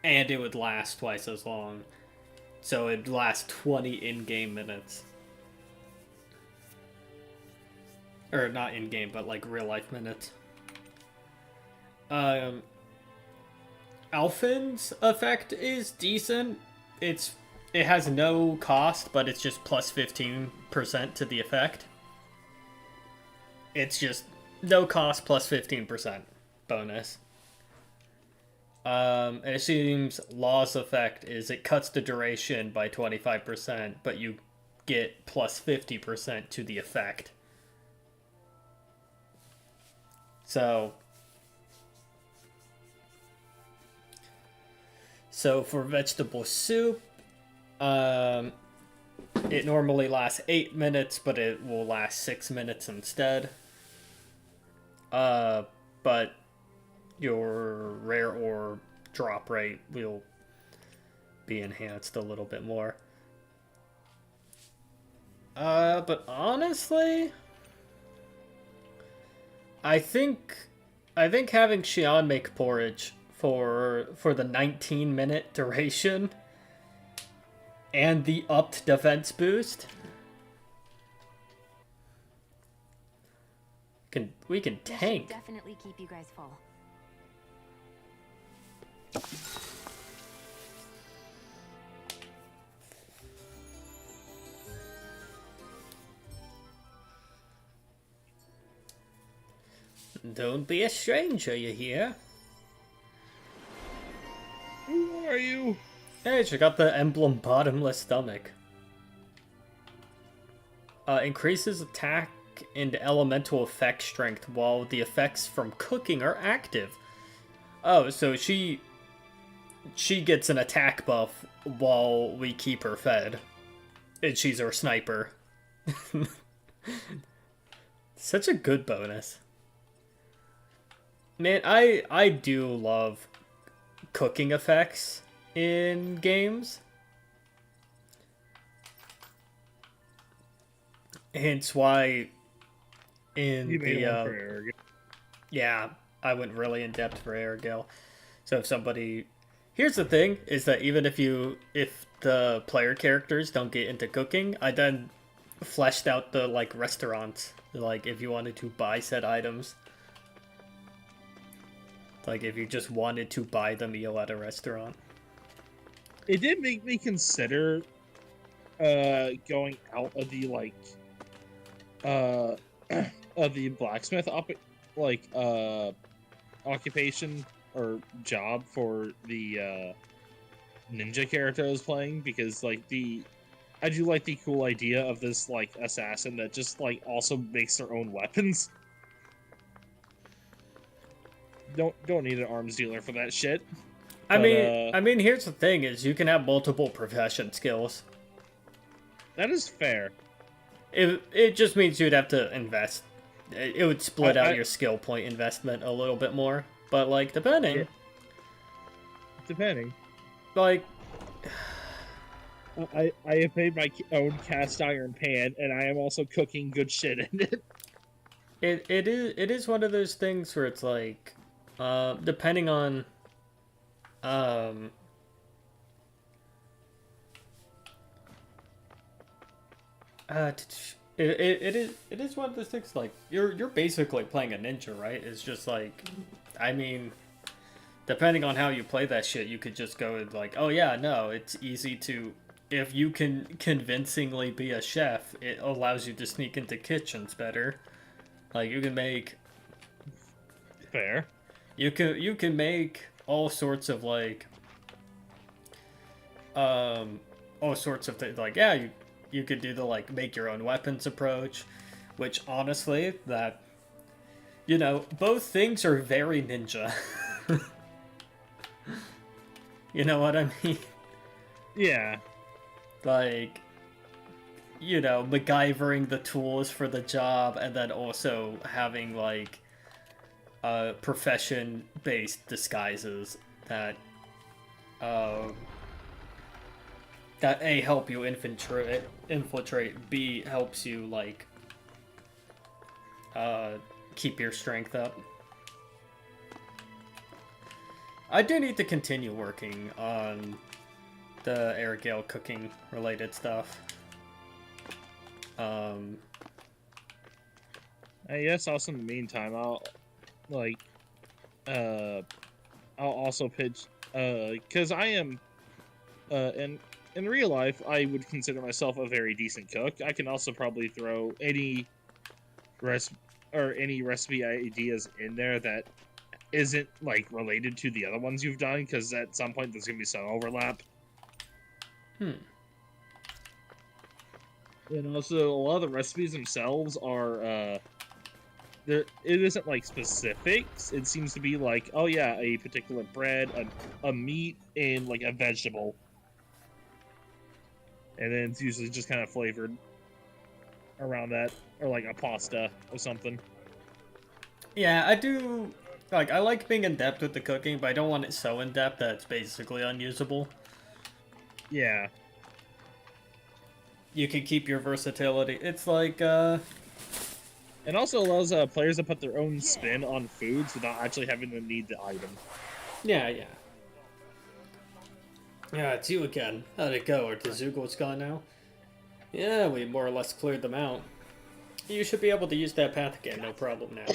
And it would last twice as long. So it'd last 20 in-game minutes. Or not in-game, but, like, real-life minutes. Alphin's effect is decent. It has no cost, but it's just plus 15% to the effect. It's just no cost plus 15% bonus. It seems Law's effect is it cuts the duration by 25%, but you get plus 50% to the effect. So for vegetable soup, it normally lasts 8 minutes, but it will last 6 minutes instead. But your rare ore drop rate will be enhanced a little bit more. But honestly, I think having Xian make porridge for the 19-minute duration and the upped defense boost, we can tank.
Definitely keep you guys full.
Don't be a stranger, you hear?
Who are you?
Hey, check out the emblem bottomless stomach. Increases attack and elemental effect strength while the effects from cooking are active. Oh, so she gets an attack buff while we keep her fed. And she's our sniper. Such a good bonus. Man, I do love cooking effects in games. Hence why in
You made one
the
for Arrogant.
yeah, I went really in depth for Airgale. So if somebody, here's the thing, is that even if the player characters don't get into cooking, I then fleshed out the like restaurants, like if you wanted to buy said items. Like if you just wanted to buy the meal at a restaurant.
It did make me consider going out of the like uh, of the blacksmith occupation or job for the ninja character I was playing, because like I do like the cool idea of this like assassin that just like also makes their own weapons. Don't need an arms dealer for that shit.
I
But,
mean, here's the thing: is you can have multiple profession skills.
that is fair.
It just means you'd have to invest. It would split out
I-
your skill point investment a little bit more. But like, depending,
Yeah. Depending.
like,
I have made my own cast iron pan, and I am also cooking good shit in it.
it is one of those things where it's like, depending on, um. It is one of those things like you're basically playing a ninja, right? It's just like, I mean, depending on how you play that shit, you could just go like, oh yeah, no, it's easy to, if you can convincingly be a chef, it allows you to sneak into kitchens better. Like you can make,
Fair.
you can make all sorts of like, all sorts of things. Like yeah, you could do the like make your own weapons approach, which honestly, that, you know, both things are very ninja. You know what I mean?
Yeah.
Like, you know, MacGyvering the tools for the job and then also having like profession-based disguises that that A, help you infiltrate, B, helps you like keep your strength up. I do need to continue working on the Air Gale cooking related stuff.
I guess also in the meantime, I'll also pitch, because I am, in real life, I would consider myself a very decent cook. I can also probably throw any recipe ideas in there that isn't like related to the other ones you've done, because at some point there's gonna be some overlap. And also, a lot of the recipes themselves are it isn't like specifics. It seems to be like, oh yeah, a particular bread, a meat, and like a vegetable, and then it's usually just kind of flavored around that, or like a pasta or something.
Yeah, I do. Like, I like being in depth with the cooking, but I don't want it so in depth that it's basically unusable.
Yeah.
You can keep your versatility. It's like,
It also allows players to put their own spin on foods without actually having to need the item.
yeah. Yeah, it's you again. How'd it go? Are the Zugos gone now? Yeah, we more or less cleared them out. You should be able to use that path again, no problem now.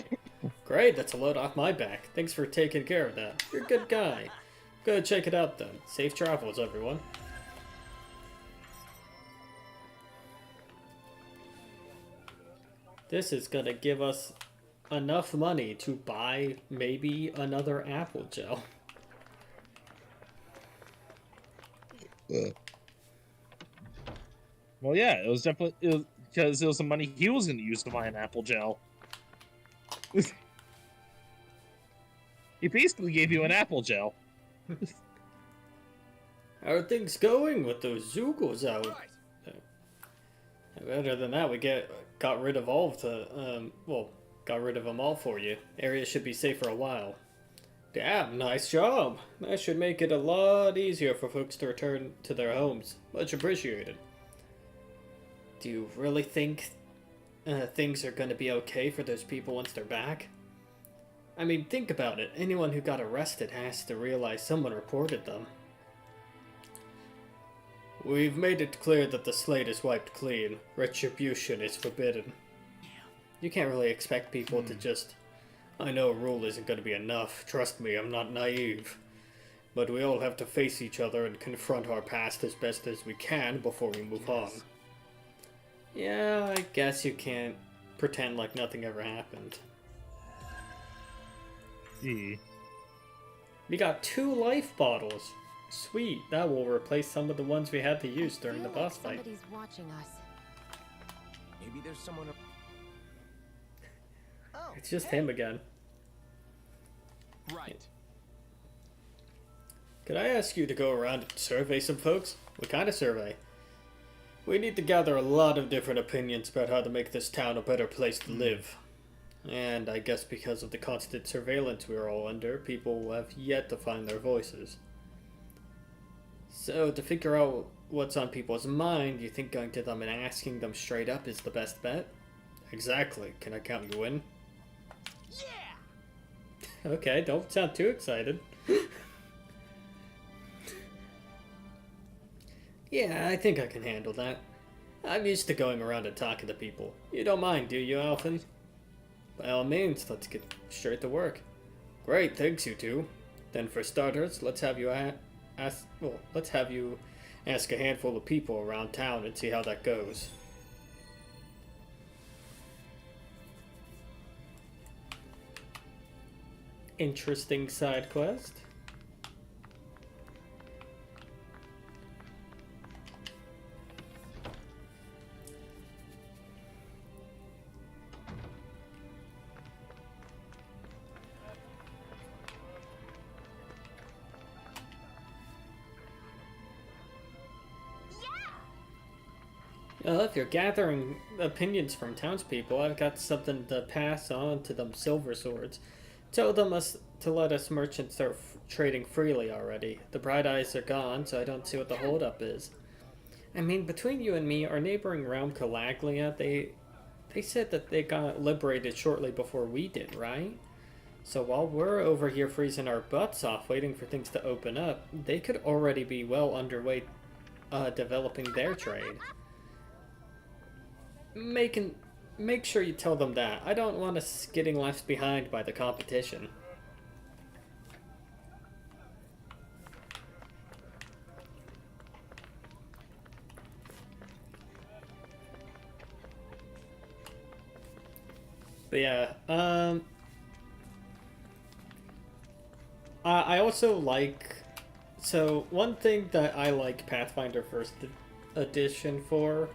Great, that's a load off my back. Thanks for taking care of that. You're a good guy. Go check it out then. Safe travels, everyone. This is gonna give us enough money to buy maybe another apple gel.
Well, yeah, it was definitely because it was the money he was going to use to buy an apple gel. He basically gave you an apple gel.
How are things going with those Zugos out? Other than that, we got rid of all of the, got rid of them all for you. Area should be safe for a while. Damn, nice job. That should make it a lot easier for folks to return to their homes. Much appreciated. Do you really think things are going to be okay for those people once they're back? I mean, think about it. Anyone who got arrested has to realize someone reported them. We've made it clear that the slate is wiped clean. Retribution is forbidden. You can't really expect people to just... I know a rule isn't going to be enough. Trust me, I'm not naive. But we all have to face each other and confront our past as best as we can before we move on. Yeah, I guess you can't pretend like nothing ever happened.
E.
We got 2 life bottles. Sweet, that will replace some of the ones we had to use during the boss fight.
Somebody's watching us.
Maybe there's someone. Oh,
It's just him again.
right.
Could I ask you to go around and survey some folks? What kind of survey? We need to gather a lot of different opinions about how to make this town a better place to live. And I guess because of the constant surveillance we're all under, people have yet to find their voices. So to figure out what's on people's mind, you think going to them and asking them straight up is the best bet? Exactly. Can I count you in?
Yeah.
Okay, don't sound too excited. Yeah, I think I can handle that. I'm used to going around and talking to people. You don't mind, do you, Alphen? By all means, let's get straight to work. Great, thanks you two. Then for starters, let's have you ask a handful of people around town and see how that goes. Interesting side quest. If you're gathering opinions from townspeople, I've got something to pass on to them silver swords. Tell them to let us merchants start trading freely already. The bright eyes are gone, so I don't see what the holdup is. I mean, between you and me, our neighboring realm, Calaglia, they said that they got liberated shortly before we did, right? So while we're over here freezing our butts off waiting for things to open up, they could already be well underway developing their trade. Make sure you tell them that. I don't want us getting left behind by the competition. But yeah, I also like, so one thing that I like Pathfinder First Edition for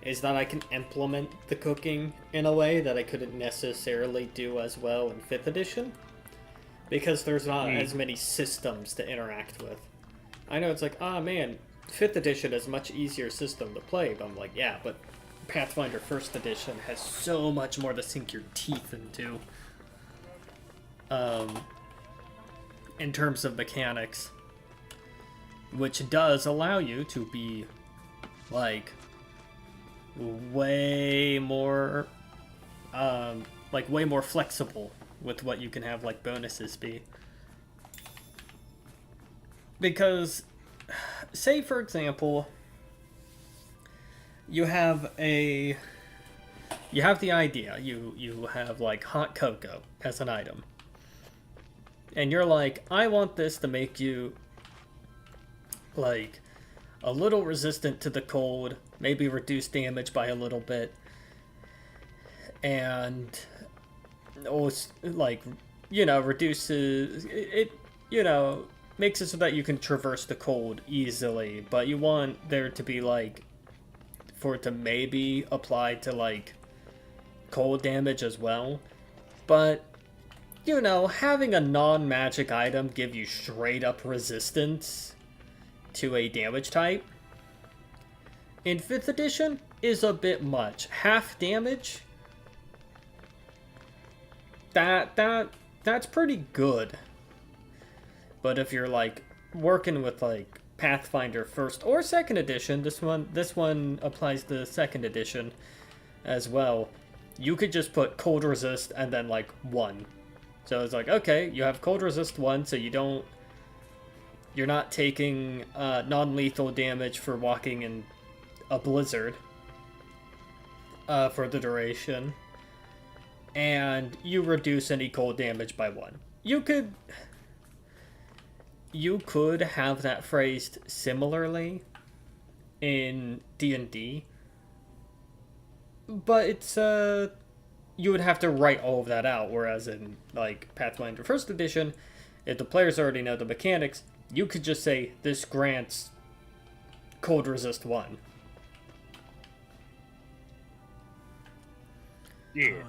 is that I can implement the cooking in a way that I couldn't necessarily do as well in 5th edition. Because there's not as many systems to interact with. I know it's like, ah man, 5th edition is a much easier system to play, but I'm like, yeah, but Pathfinder 1st edition has so much more to sink your teeth into. In terms of mechanics. Which does allow you to be, like, way more flexible with what you can have like bonuses be, because say for example you have the idea, you have like hot cocoa as an item, and you're like, I want this to make you like a little resistant to the cold, maybe reduce damage by a little bit, and like, you know, reduces it, you know, makes it so that you can traverse the cold easily, but you want there to be like, for it to maybe apply to like cold damage as well. But you know, having a non-magic item give you straight up resistance to a damage type in 5th edition is a bit much. Half damage, that's pretty good. But if you're like working with like Pathfinder 1st or 2nd edition, this one applies to 2nd edition as well, you could just put cold resist and then like 1. So it's like, okay, you have cold resist 1, so you're not taking non-lethal damage for walking in a blizzard for the duration, and you reduce any cold damage by 1. You could have that phrased similarly in D&D, but it's you would have to write all of that out, whereas in like Pathfinder First Edition, if the players already know the mechanics, you could just say this grants cold resist 1.
Yeah.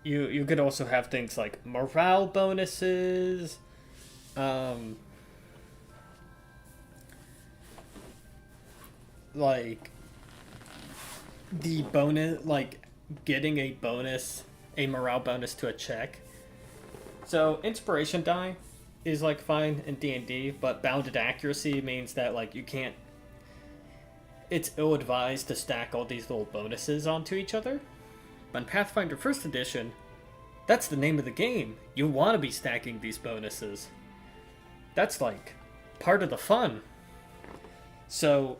You could also have things like morale bonuses, like the bonus, like getting a morale bonus to a check. So inspiration die is like fine in D&D, but bounded accuracy means that like you can't. It's ill-advised to stack all these little bonuses onto each other. But in Pathfinder First Edition, that's the name of the game. You want to be stacking these bonuses. That's like part of the fun. So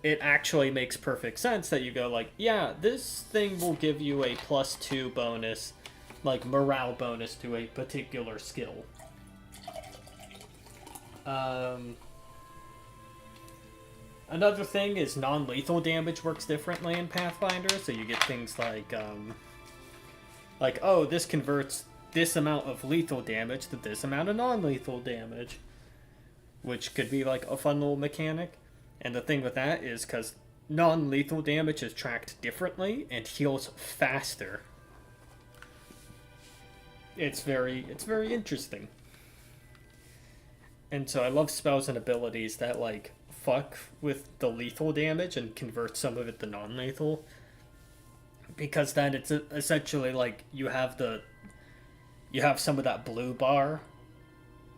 it actually makes perfect sense that you go like, yeah, this thing will give you a +2 bonus, like morale bonus to a particular skill. Another thing is non-lethal damage works differently in Pathfinder, so you get things like, oh, this converts this amount of lethal damage to this amount of non-lethal damage, which could be like a fun little mechanic. And the thing with that is because non-lethal damage is tracked differently and heals faster. It's very interesting. And so I love spells and abilities that like fuck with the lethal damage and convert some of it to non-lethal, because then it's essentially like you have some of that blue bar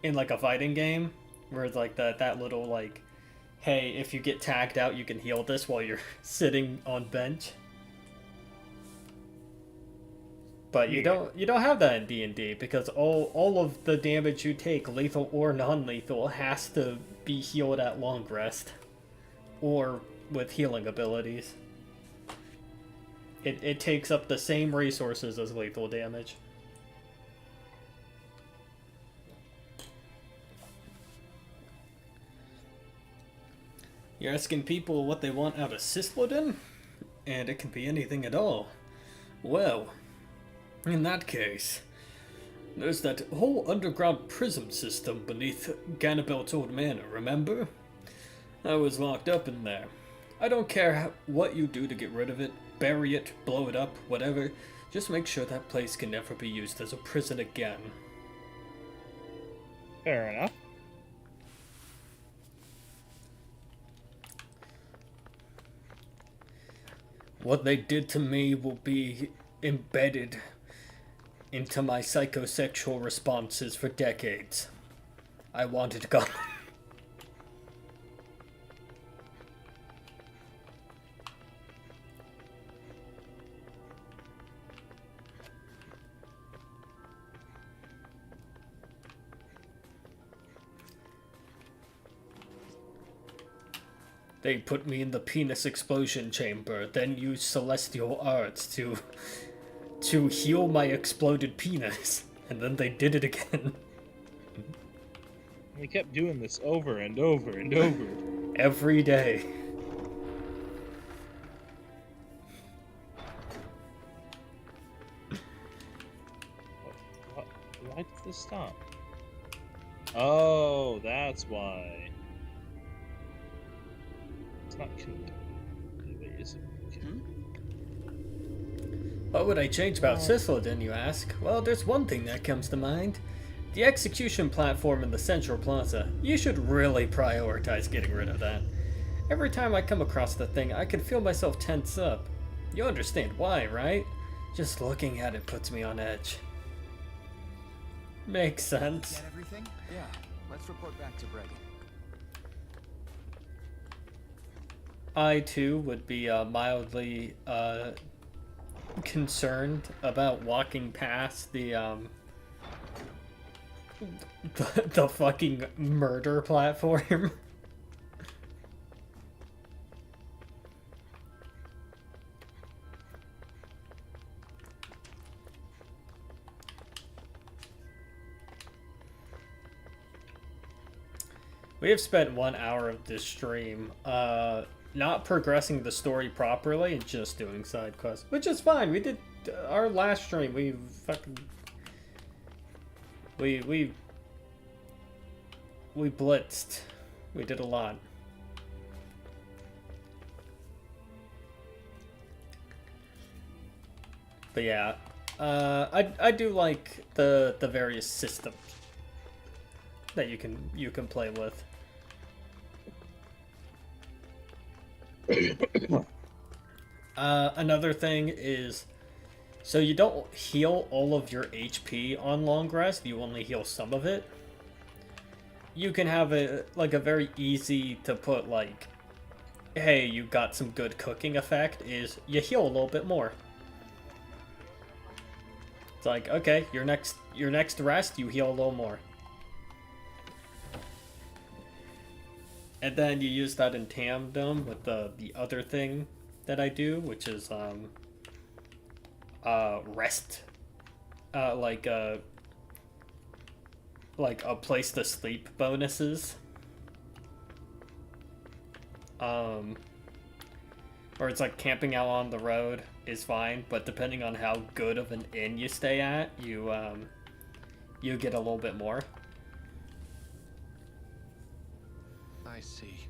in like a fighting game where it's like that little like, hey, if you get tagged out you can heal this while you're sitting on bench. But you don't have that in D&D because all of the damage you take, lethal or non-lethal, has to be healed at long rest or with healing abilities. It takes up the same resources as lethal damage. You're asking people what they want out of Syslodin? And it can be anything at all. Well, in that case, there's that whole underground prism system beneath Ganabel's old manor, remember? I was locked up in there. I don't care what you do to get rid of it, bury it, blow it up, whatever. Just make sure that place can never be used as a prison again.
Fair enough.
What they did to me will be embedded into my psychosexual responses for decades. I want it gone. They put me in the penis explosion chamber, then used celestial arts to heal my exploded penis, and then they did it again.
They kept doing this over and over and over.
Every day.
Why did this stop? Oh, that's why. It's not wait, is it?
What would I change about Syslodin, you ask? Well, there's one thing that comes to mind. The execution platform in the Central Plaza. You should really prioritize getting rid of that. Every time I come across the thing, I can feel myself tense up. You understand why, right? Just looking at it puts me on edge. Makes sense.
Get everything?
Yeah, let's report back to Brady.
I, too, would be mildly concerned about walking past the fucking murder platform. We have spent 1 hour of this stream, not progressing the story properly and just doing side quests, which is fine. We did our last stream. We fucking we blitzed. We did a lot. But yeah, I do like the various systems that you can play with. Another thing is, so you don't heal all of your HP on long rest, you only heal some of it. You can have a very easy to put like, hey, you got some good cooking effect, is you heal a little bit more. It's like, okay, your next rest, you heal a little more. And then you use that in tandem with the other thing that I do, which is rest, like a place to sleep bonuses. Or it's like camping out on the road is fine, but depending on how good of an inn you stay at, you get a little bit more.
I see.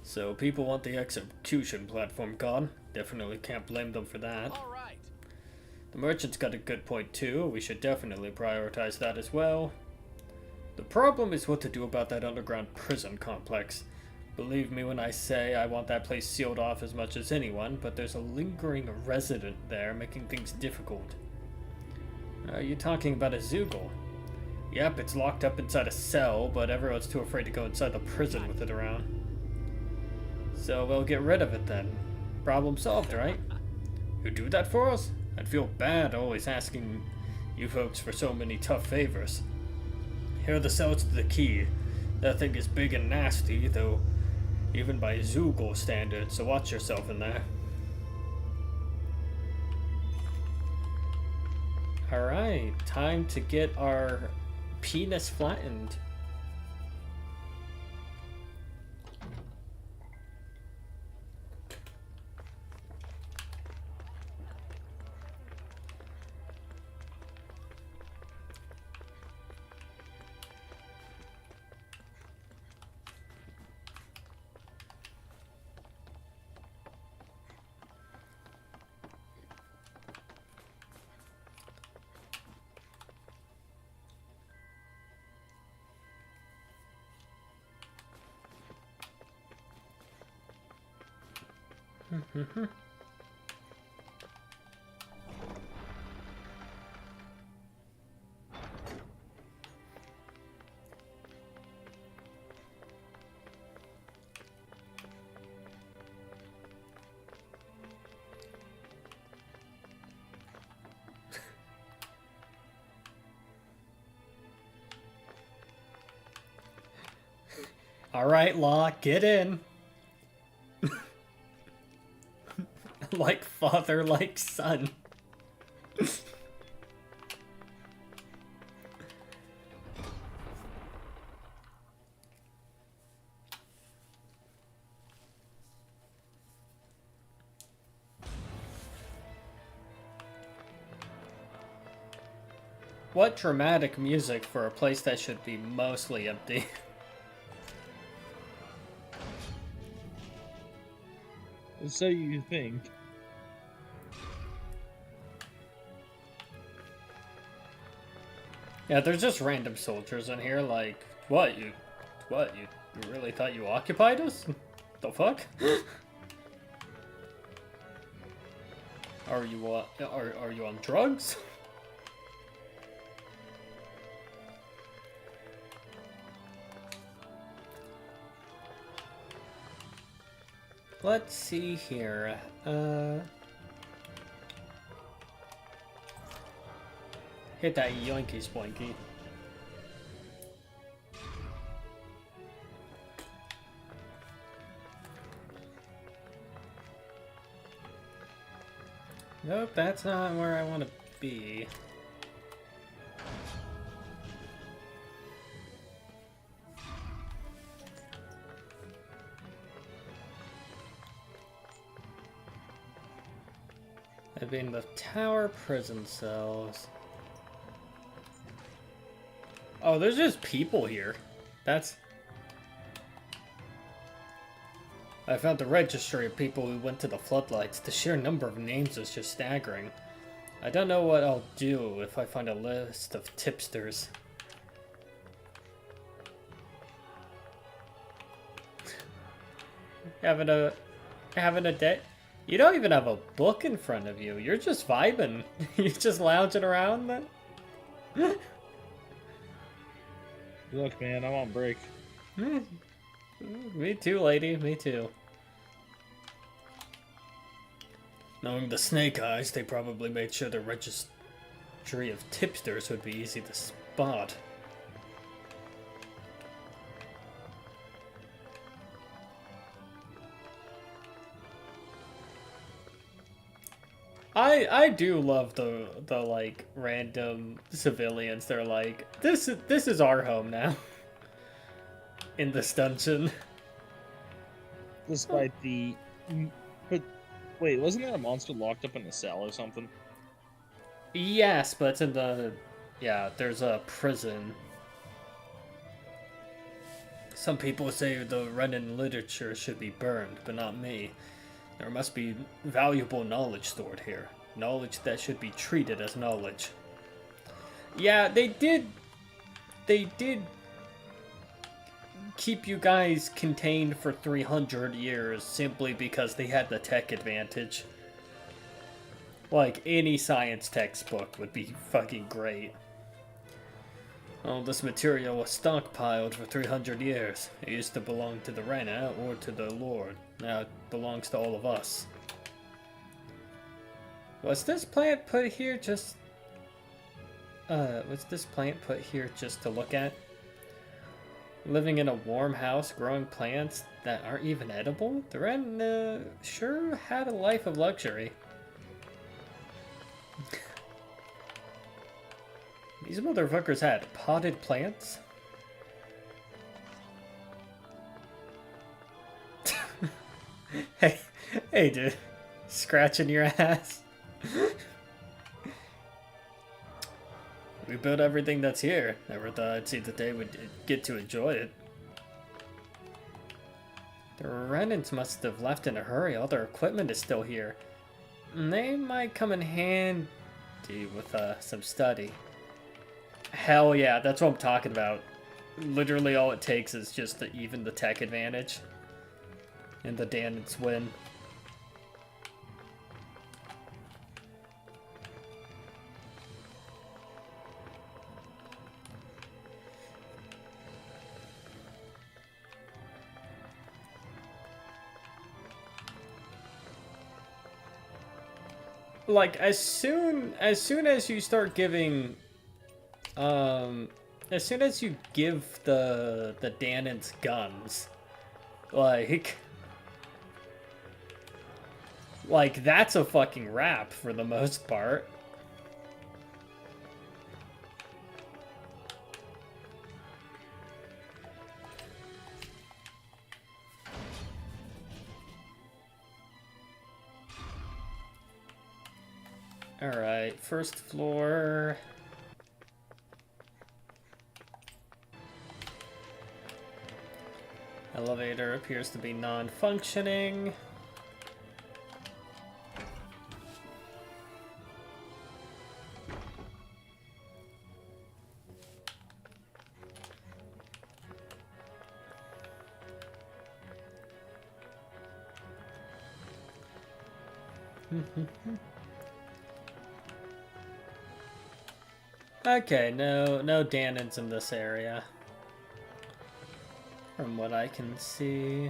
So people want the execution platform gone. Definitely can't blame them for that.
All right.
The merchant's got a good point too. We should definitely prioritize that as well. The problem is what to do about that underground prison complex. Believe me when I say I want that place sealed off as much as anyone, but there's a lingering resident there making things difficult. Are you talking about a Zoogle? Yep, it's locked up inside a cell, but everyone's too afraid to go inside the prison with it around. So we'll get rid of it then. Problem solved, right? You do that for us? I'd feel bad always asking you folks for so many tough favors. Here are the cells to the key. That thing is big and nasty, though, even by Zoogle standards, so watch yourself in there. Alright, time to get our penis flattened. Alright, Law, get in. Like father, like son. What dramatic music for a place that should be mostly empty.
So you think.
Yeah, there's just random soldiers in here, like, what, you really thought you occupied us? The fuck? Are you on drugs? Let's see here. Hit that yoinky spoinky. Nope, that's not where I want to be. It being the tower prison cells. Oh, there's just people here. That's... I found the registry of people who went to the floodlights. The sheer number of names is just staggering. I don't know what I'll do if I find a list of tipsters. Having a day. You don't even have a book in front of you. You're just vibing. You're just lounging around then?
Look, man, I'm on break.
Me too, lady. Me too. Knowing the Snake Eyes, they probably made sure the registry of tipsters would be easy to spot. I do love the like random civilians. They're like, this is our home now. In this dungeon.
Despite the... But, wait, wasn't there a monster locked up in a cell or something?
Yes, but it's in the... Yeah, there's a prison. Some people say the Renan literature should be burned, but not me. There must be valuable knowledge stored here. Knowledge that should be treated as knowledge. Yeah, they did keep you guys contained for 300 years simply because they had the tech advantage. Like, any science textbook would be fucking great. Oh, this material was stockpiled for 300 years. It used to belong to the Rana or to the Lord. Now it belongs to all of us. Was this plant put here just... was this plant put here just to look at? Living in a warm house, growing plants that aren't even edible? The Ren sure had a life of luxury. These motherfuckers had potted plants? Hey dude. Scratching your ass. We built everything that's here. Never thought I'd see the day we'd get to enjoy it. The Renans must have left in a hurry. All their equipment is still here. They might come in handy with some study. Hell yeah, that's what I'm talking about. Literally all it takes is just to even the tech advantage. And the Danits win. Like, as soon as you start giving, as soon as you give the Danans guns, like that's a fucking wrap for the most part. Alright, first floor. Elevator appears to be non-functioning. Okay, no Danans in this area. From what I can see.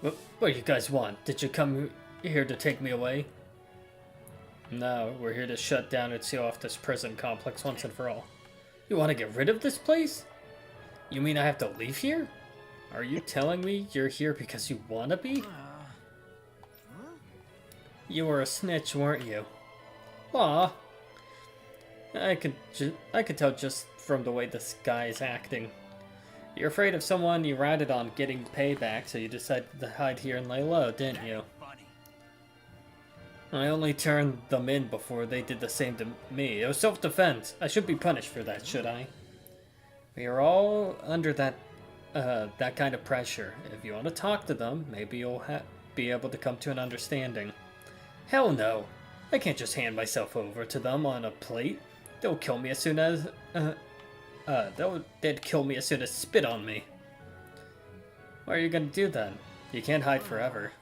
What do you guys want? Did you come here to take me away? No, we're here to shut down and seal off this prison complex once and for all. You want to get rid of this place? You mean I have to leave here? Are you telling me you're here because you want to be? You were a snitch, weren't you? Aw. I could tell just from the way this guy is acting. You're afraid of someone you ratted on getting payback, so you decided to hide here and lay low, didn't you? I only turned them in before they did the same to me. It was self-defense. I should be punished for that, should I? We are all under that kind of pressure. If you want to talk to them, maybe you'll be able to come to an understanding. Hell no. I can't just hand myself over to them on a plate. They'll kill me as soon as... they'd kill me as soon as spit on me. What are you gonna do then? You can't hide forever.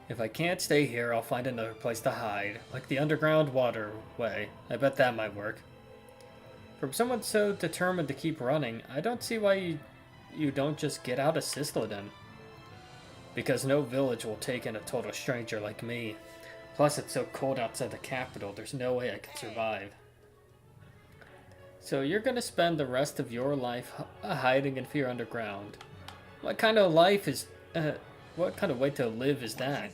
If I can't stay here, I'll find another place to hide, like the underground waterway. I bet that might work. From someone so determined to keep running, I don't see why you don't just get out of Sisloden. Because no village will take in a total stranger like me. Plus, it's so cold outside the capital, there's no way I can survive. So you're gonna spend the rest of your life hiding in fear underground. What kind of life is... what kind of way to live is that?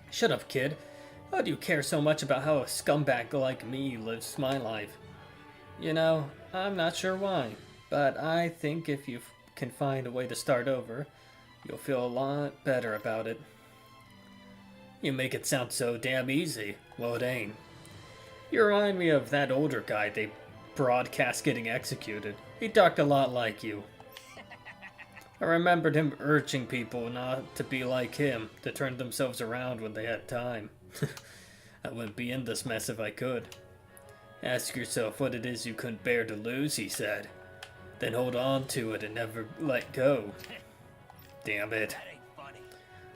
Shut up, kid. How do you care so much about how a scumbag like me lives my life? You know, I'm not sure why, but I think if you can find a way to start over, you'll feel a lot better about it. You make it sound so damn easy. Well, it ain't. You remind me of that older guy they broadcast getting executed. He talked a lot like you. I remembered him urging people not to be like him, to turn themselves around when they had time. I wouldn't be in this mess if I could. Ask yourself what it is you couldn't bear to lose, he said. Then hold on to it and never let go. Damn it.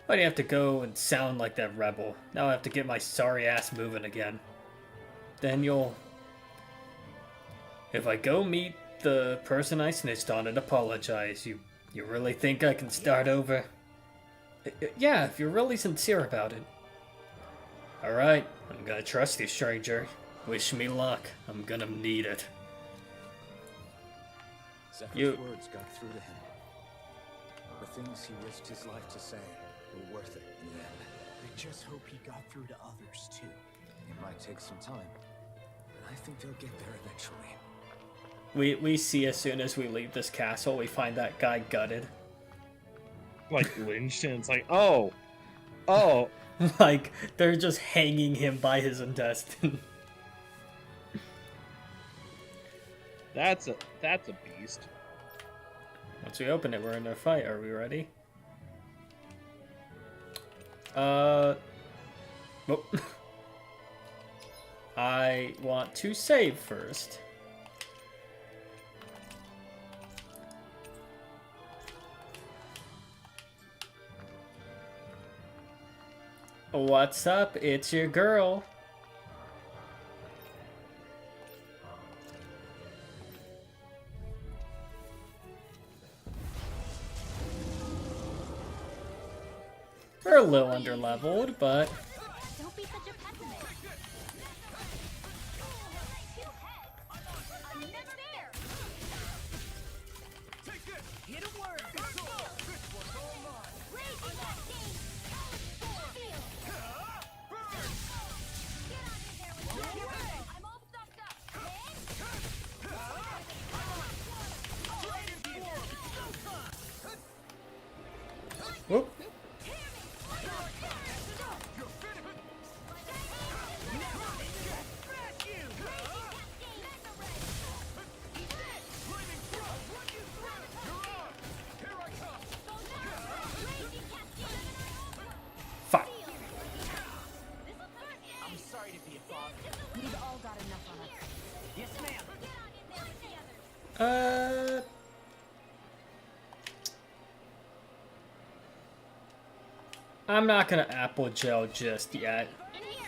Why do you have to go and sound like that rebel? Now I have to get my sorry ass moving again. Then you'll... If I go meet the person I snitched on and apologize, you really think I can start over? Yeah, if you're really sincere about it. Alright, I'm gonna trust you, stranger. Wish me luck. I'm gonna need it.
Zephyr's words got through to him. The things he risked his life to say were worth it in the end.
I just hope he got through to others, too.
It might take some time, but I think they'll get there eventually.
We see as soon as we leave this castle, we find that guy gutted.
Like lynched, and it's like, oh.
Like, they're just hanging him by his intestine.
That's a beast.
Once we open it, we're in a fight. Are we ready? Oh. I want to save first. What's up? It's your girl. We're a little underleveled, but
Don't be such a pessimist. I'm never there.
Hit a word!
Raging that game. Feel. Get on in there with me. I'm all stuffed up.
whoop. Fuck.
I'm sorry to be a bother.
We've all got enough on us.
Yes, ma'am.
I'm not gonna apple gel just yet.
In here.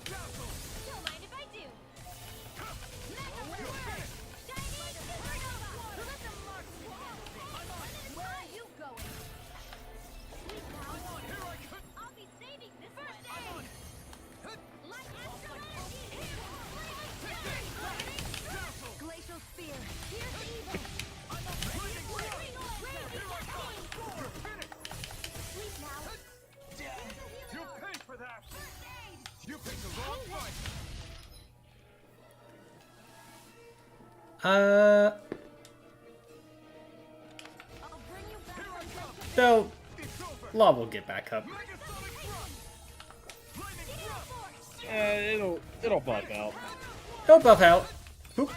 Don't mind if I do. Let the
Uh,
I'll bring you back.
though, Law will get back up.
It'll buff out.
He'll buff out. Boop.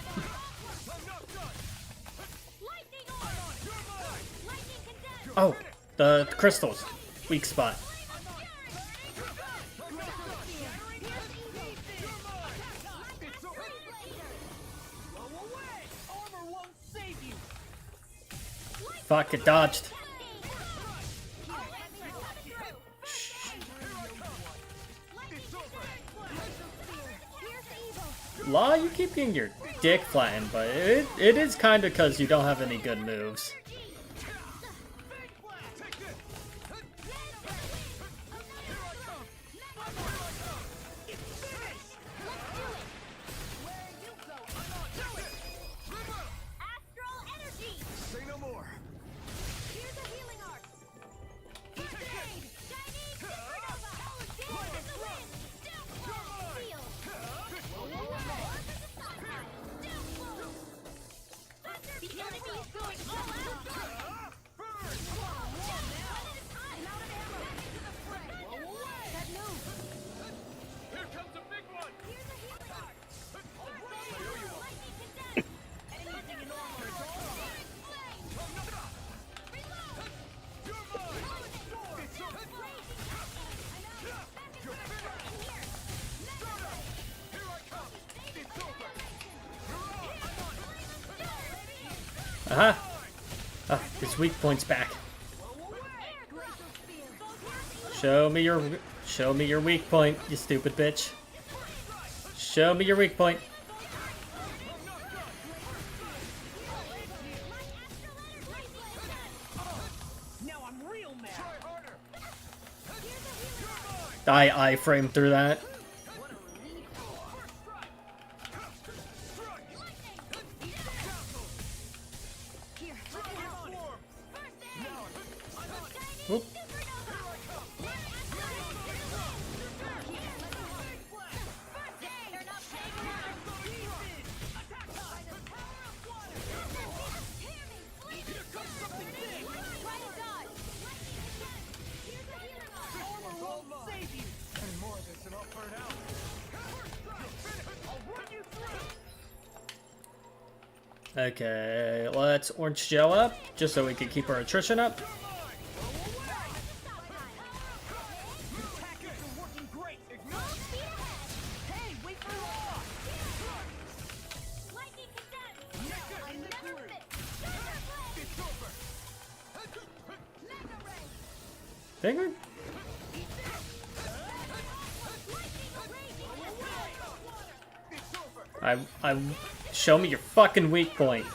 Lightning orb. Lightning condensed.
Oh, the crystals. Weak spot. Fuck, it dodged. Law, you keep getting your dick flattened, but it is kind of because you don't have any good moves.
Astral energy.
Say no more.
Here's a healing arc. Shade. Shiny supernova. Sword in the wind. Still flow. Seal. Still flow. The enemy is going all out. I'm out of ammo. Back into the fray. That move.
Here comes a big one.
Here's a healing arc. Lightning condensed. Anything in armor is all. Flame. Reload.
You're mine. It's over. You're finished. Here I come. It's over.
Aha. Ah, his weak point's back. Show me your weak point, you stupid bitch. Show me your weak point.
Now I'm real mad.
Try harder.
I framed through that.
Here, look at how.
Whoop.
And more of this and I'll burn out. I'll run you through.
Okay, let's orange gel up, just so we can keep our attrition up.
Tactics are working great. Hey, wait for Law.
Lightning condensed. I never miss.
It's over.
Mega ray.
Finger? I show me your fucking weak point.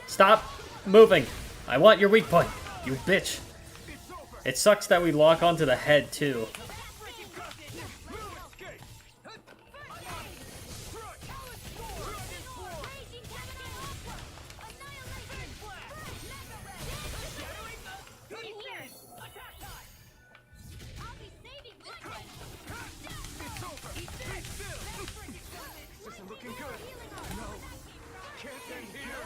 Stop moving. I want your weak point, you bitch. It sucks that we lock onto the head too.
This isn't looking good. No. Can't end here.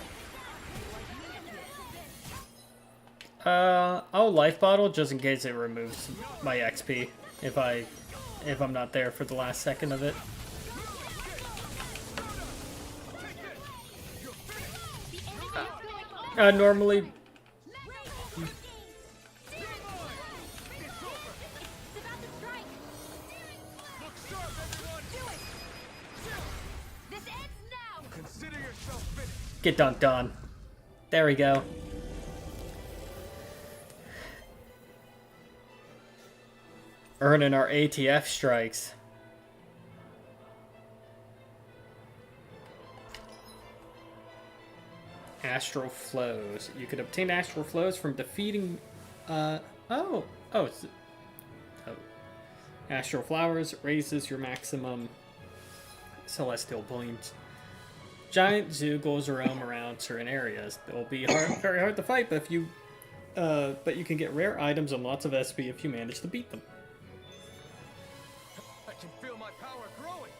I'll life bottle just in case it removes my XP if I'm not there for the last second of it. Normally,
Consider yourself finished.
get dunked on. There we go. Earning our ATF strikes. Astral flows. You could obtain astral flows from defeating. Oh. Astral flowers raises your maximum celestial points. Giant zoo goes roam around certain areas. They'll be very hard to fight, but but you can get rare items and lots of SP if you manage to beat them.
I can feel my power growing.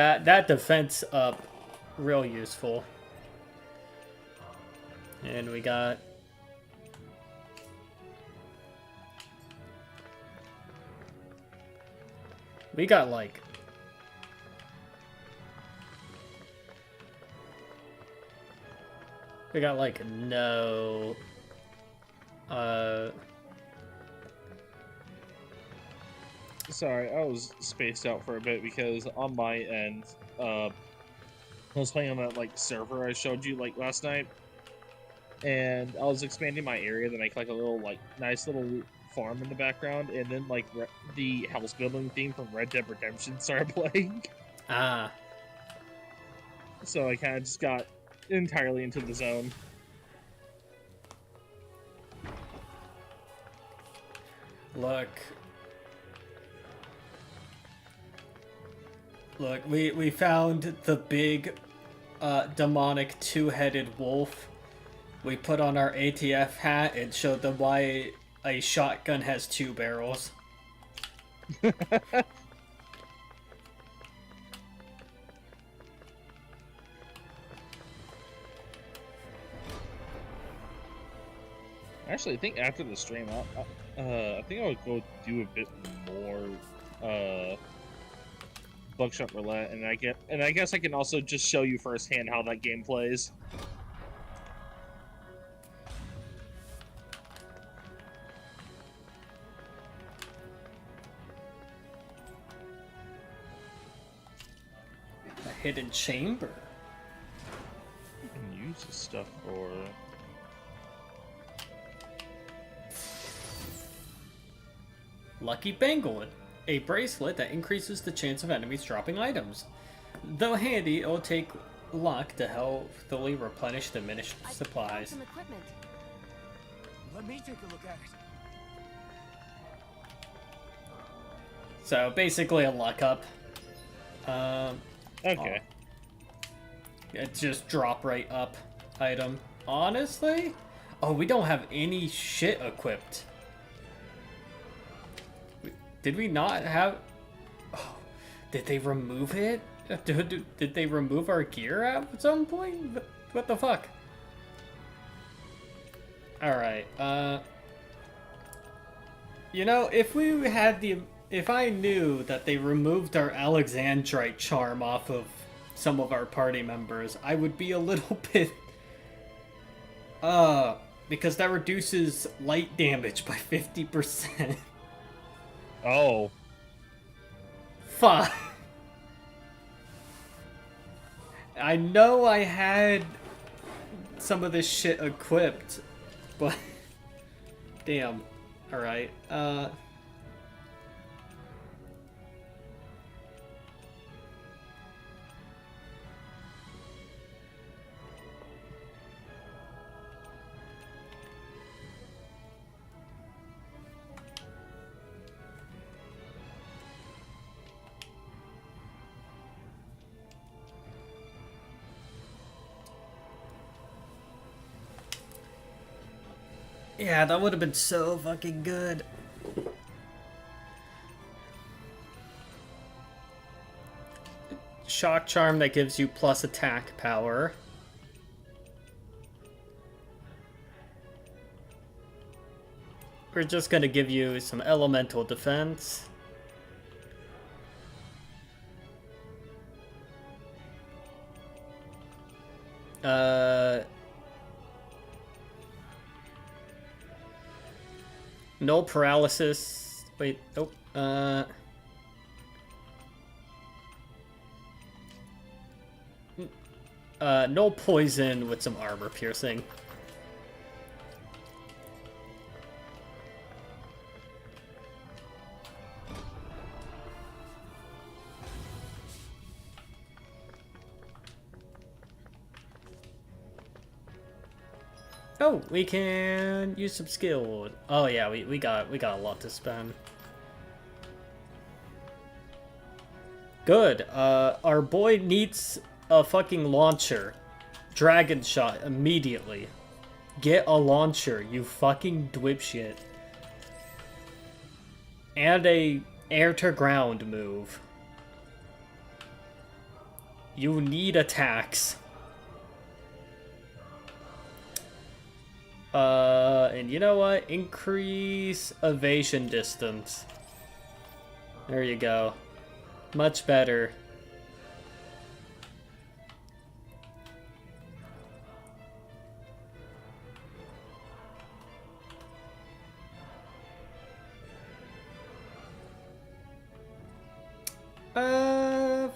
That defense up, real useful. And we got... We got like... We got like no...
Sorry, I was spaced out for a bit because on my end, I was playing on that like server I showed you like last night, and I was expanding my area to make like a little like nice little farm in the background, and then like the house building theme from Red Dead Redemption started playing.
Ah.
So I kind of just got entirely into the zone.
Look, we found the big demonic two-headed wolf. We put on our ATF hat and showed them why a shotgun has 2 barrels.
Actually, I think after the stream, I think I would go do a bit more Buckshot Roulette, and I guess I can also just show you firsthand how that game plays.
A hidden chamber.
You can use this stuff for.
Lucky Bangle, a bracelet that increases the chance of enemies dropping items. Though handy, it'll take luck to healthily replenish diminished
I
supplies.
found some equipment.
Let me take a look at it.
So basically a luck up.
Okay.
It's just drop right up item. Honestly? Oh, we don't have any shit equipped. Did we not have... Oh, did they remove it? Did they remove our gear at some point? What the fuck? Alright, you know, if we had the... If I knew that they removed our Alexandrite charm off of some of our party members, I would be a little bit... because that reduces light damage by 50%.
Oh.
Fuck. I know I had some of this shit equipped, but... Damn. Alright, yeah, that would have been so fucking good. Shock charm that gives you plus attack power. We're just gonna give you some elemental defense. No paralysis. Wait, nope. No poison with some armor piercing. Oh, we can use some skill. Oh yeah, we got a lot to spend. Good. Our boy needs a fucking launcher. Dragon shot immediately. Get a launcher, you fucking dipshit. And a air to ground move. You need attacks. And you know what? Increase evasion distance. There you go. Much better.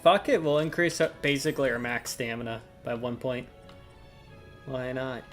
Fuck it. We'll increase basically our max stamina by 1 point. Why not?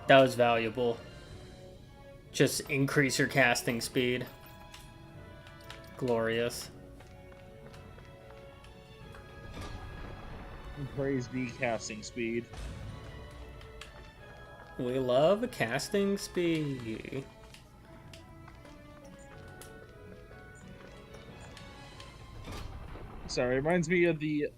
That was valuable. Just increase your casting speed. Glorious.
Praise be casting speed.
We love casting speed.
Sorry, it reminds me of the,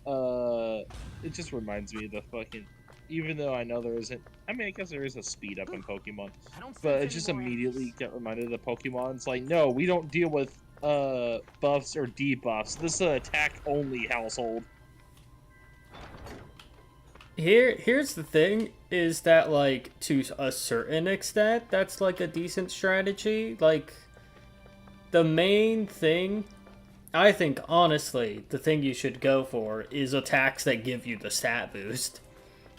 it just reminds me of the fucking, even though I know there isn't, I mean, I guess there is a speed up in Pokemon, but it just immediately got reminded of the Pokemon. It's like, no, we don't deal with, buffs or debuffs. This is an attack-only household.
Here's the thing, is that, like, to a certain extent, that's, like, a decent strategy. Like, the main thing, I think, honestly, the thing you should go for is attacks that give you the stat boost.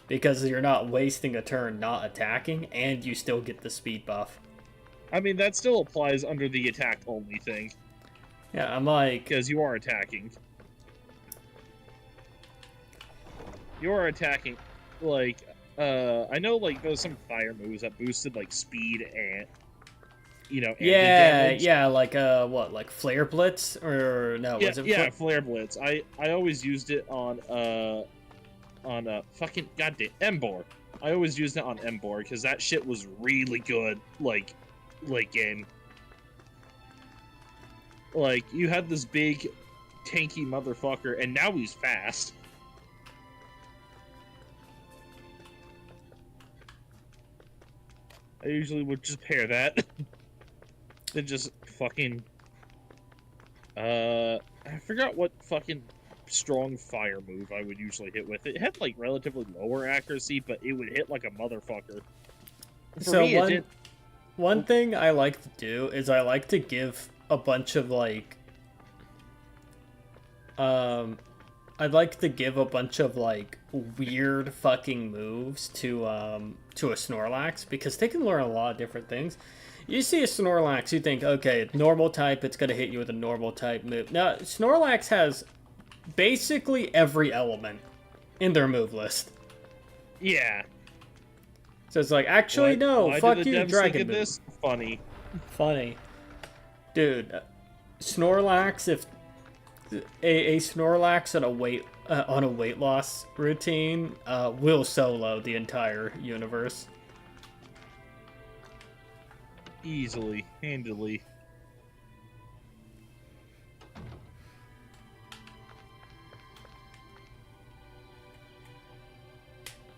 Because you're not wasting a turn not attacking, and you still get the speed buff.
I mean, that still applies under the attack-only thing.
Yeah, I'm like...
Because you are attacking. You are attacking, like, I know, like, there's some fire moves that boosted, like, speed and, you know, damage.
Yeah, like, what, like Flare Blitz? Or, no,
Yeah,
was it...
yeah, Flare Blitz. I always used it on fucking, goddamn, Embor. I always used it on Embor, because that shit was really good, like, late game. Like, you had this big, tanky motherfucker, and now he's fast. I usually would just pair that. Then just fucking... I forgot what fucking strong fire move I would usually hit with. It had, like, relatively lower accuracy, but it would hit like a motherfucker.
One thing I like to do is I like to give a bunch of, like... I'd like to give a bunch of, like, weird fucking moves to a Snorlax, because they can learn a lot of different things. You see a Snorlax, you think, okay, normal type, it's gonna hit you with a normal type move. Now, Snorlax has basically every element in their move list.
Yeah.
So it's like, actually, no, fuck you, Dragon Move.
This? Funny.
Funny. Dude, Snorlax, if... A Snorlax on a weight loss routine will solo the entire universe.
Easily, handily.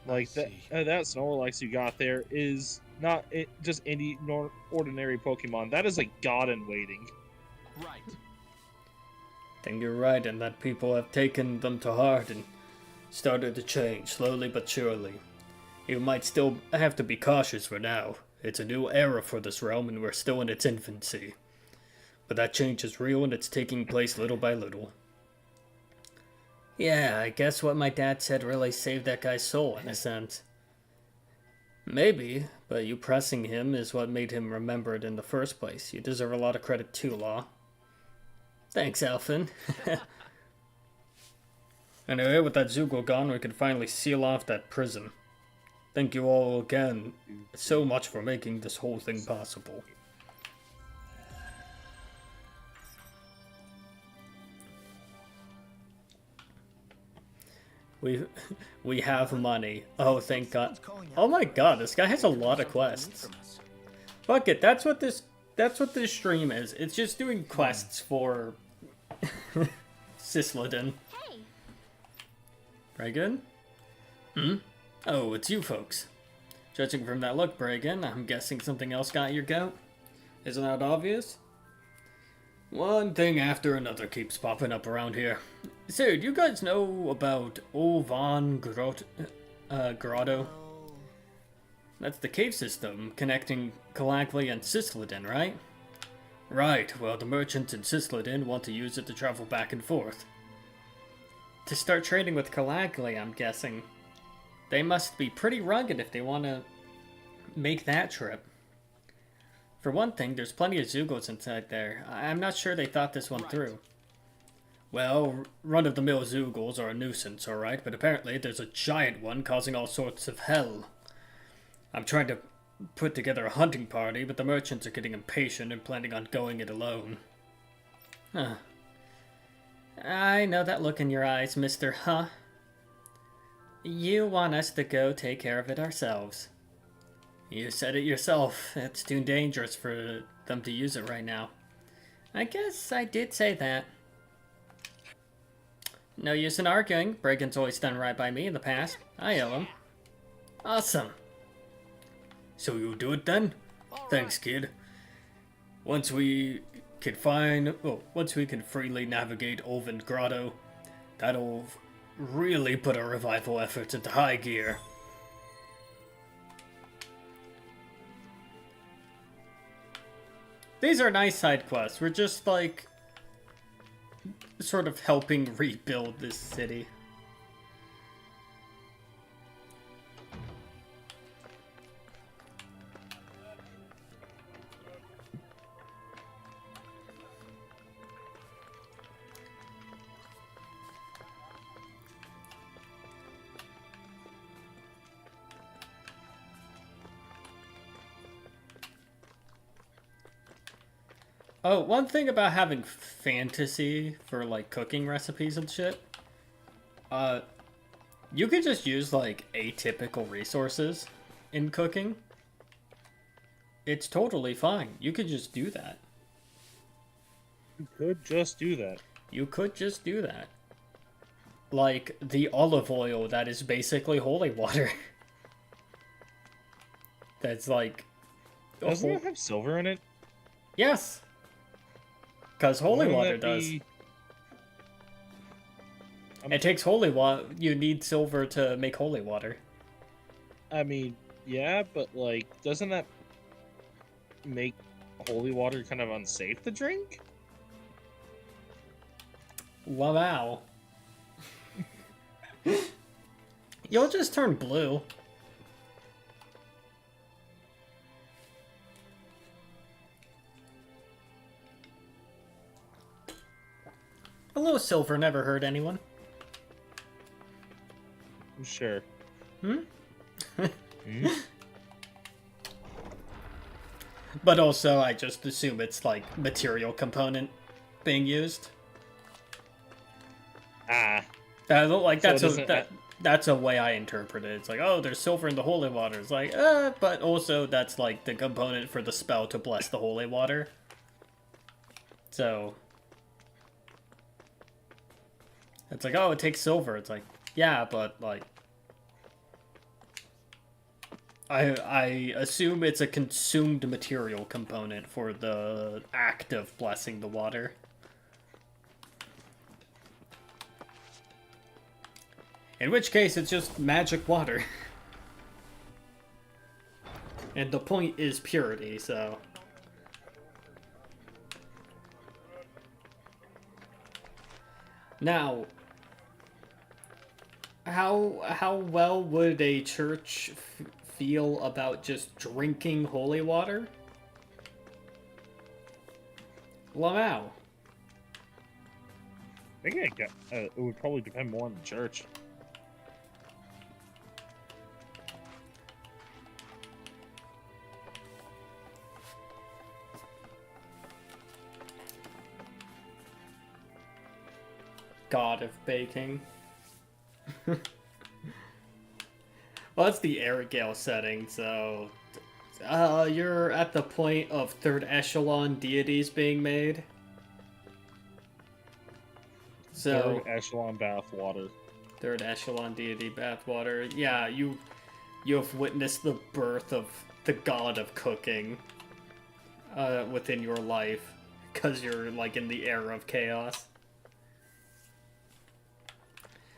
Like that Snorlax you got there is not just any ordinary Pokemon. That is a god in waiting.
Right.
I think you're right in that people have taken them to heart and started to change, slowly but surely. You might still have to be cautious for now. It's a new era for this realm and we're still in its infancy. But that change is real and it's taking place little by little. Yeah, I guess what my dad said really saved that guy's soul in a sense. Maybe, but you pressing him is what made him remembered in the first place. You deserve a lot of credit too, Law. Thanks, Alphen. Anyway, with that Zugo gone, we can finally seal off that prison. Thank you all again so much for making this whole thing possible. We we have money. Oh, thank God. Oh my God, this guy has a lot of quests. Fuck it, that's what this stream is. It's just doing quests for Cisladin.
Hey,
Bragan? Hmm? Oh, it's you folks. Judging from that look, Bragan, I'm guessing something else got your goat? Isn't that obvious? One thing after another keeps popping up around here. So, do you guys know about Ovan Grotto? That's the cave system connecting Calagli and Cisladin, right? Right, well, the merchants in Cisladin want to use it to travel back and forth. To start trading with Calagli, I'm guessing. They must be pretty rugged if they want to make that trip. For one thing, there's plenty of Zugos inside there. I'm not sure they thought this one through. Well, run-of-the-mill Zugos are a nuisance, alright, but apparently there's a giant one causing all sorts of hell. I'm trying to put together a hunting party, but the merchants are getting impatient and planning on going it alone. Huh. I know that look in your eyes, Mr. Huh? You want us to go take care of it ourselves. You said it yourself. It's too dangerous for them to use it right now. I guess I did say that. No use in arguing. Bragan's always done right by me in the past. I owe him. Awesome. So you'll do it then? Thanks, kid. Once we can freely navigate Oven Grotto, that'll really put our revival efforts into high gear. These are nice side quests. We're just like sort of helping rebuild this city. Oh, one thing about having fantasy for, like, cooking recipes and shit. You could just use, like, atypical resources in cooking. It's totally fine. You could just do that.
You could just do that.
You could just do that. Like, the olive oil that is basically holy water. That's, like...
Doesn't it have silver in it?
Yes! Because holy water does. It takes holy water. You need silver to make holy water.
I mean, yeah, but like, doesn't that make holy water kind of unsafe to drink?
Wow. You'll just turn blue. A little silver never hurt anyone.
Sure.
Hmm? But also, I just assume it's like material component being used.
Ah.
That's a way I interpret it. It's like, oh, there's silver in the holy water. It's like, but also that's like the component for the spell to bless the holy water. So it's like, oh, it takes silver. It's like, yeah, but like, I assume it's a consumed material component for the act of blessing the water. In which case, it's just magic water. And the point is purity, so... Now, how well would a church feel about just drinking holy water? Lamau.
I think it would probably depend more on the church.
God of baking. Well, that's the air gale setting, so you're at the point of third echelon deities being made. So
Third echelon bath water.
third echelon deity bathwater. Yeah, you have witnessed the birth of the god of cooking within your life, because you're like in the era of chaos.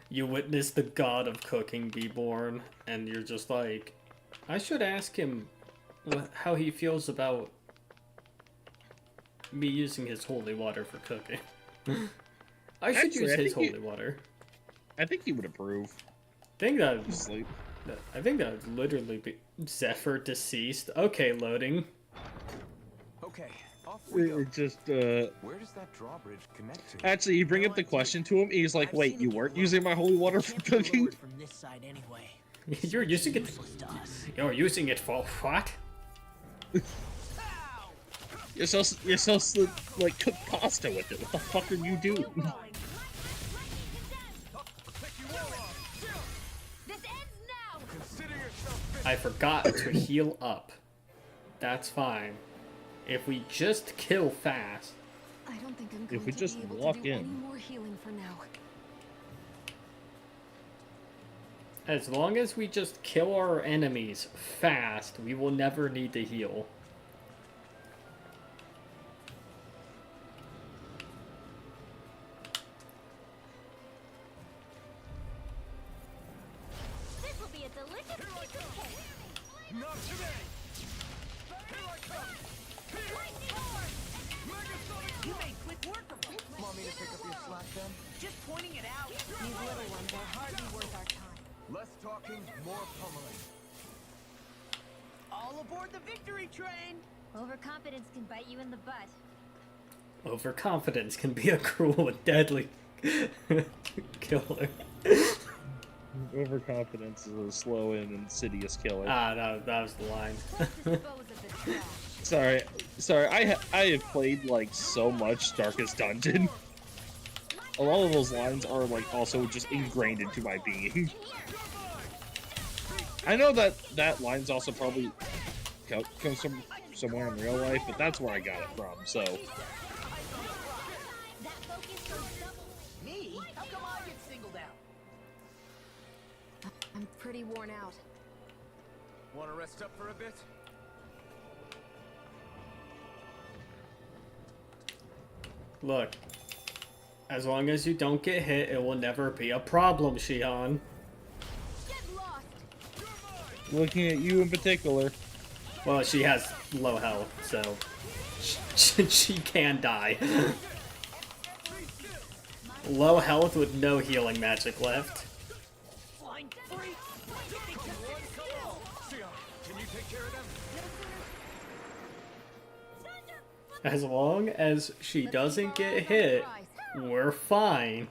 You witness the god of cooking be born, and you're just like, I should ask him how he feels about me using his holy water for cooking. I should
Actually,
use
I
his
think
holy water.
I think he would approve.
I
Sleep.
think that would literally be Zephyr deceased. Okay, loading.
Okay, off we go.
It just
Where does that drawbridge connect to?
actually, you bring up the question to him, he's like, "Wait, you weren't using my holy water for cooking?"
From this side anyway.
You're using it.
Useless to us.
You're using it for what?
You're supposed to like cook pasta with it. What the fuck are you doing?
This ends now.
Consider yourself finished.
I forgot to heal up. That's fine. If we just kill fast.
I don't think I'm going
If we
to
just
be able
walk
to do
in.
any more healing for now.
As long as we just kill our enemies fast, we will never need to heal.
This will be a delicious piece of cake.
Not today. Here I come.
Lightning horn.
You made quick work of it.
Want me to pick up your slack then?
Just pointing it out.
These little ones are hardly worth our time.
Less talking, more pummeling.
All aboard the victory train.
Overconfidence can bite you in the butt.
Overconfidence can be a cruel and deadly killer.
Overconfidence is a slow and insidious killer.
That was the line.
Let's dispose of this trash.
Sorry. I have played like so much Darkest Dungeon. A lot of those lines are like also just ingrained into my being. I know that line's also probably comes from somewhere in real life, but that's where I got it from. So
That focus goes double.
Me? How come I get singled out?
I'm pretty worn out.
Want to rest up for a bit?
Look, as long as you don't get hit, it will never be a problem, Shihan.
Get lost.
looking at you in particular.
Well, she has low health, so she can die. Low health with no healing magic left.
Flying freak.
Sion, can you take care of them?
As long as she doesn't get hit, we're fine.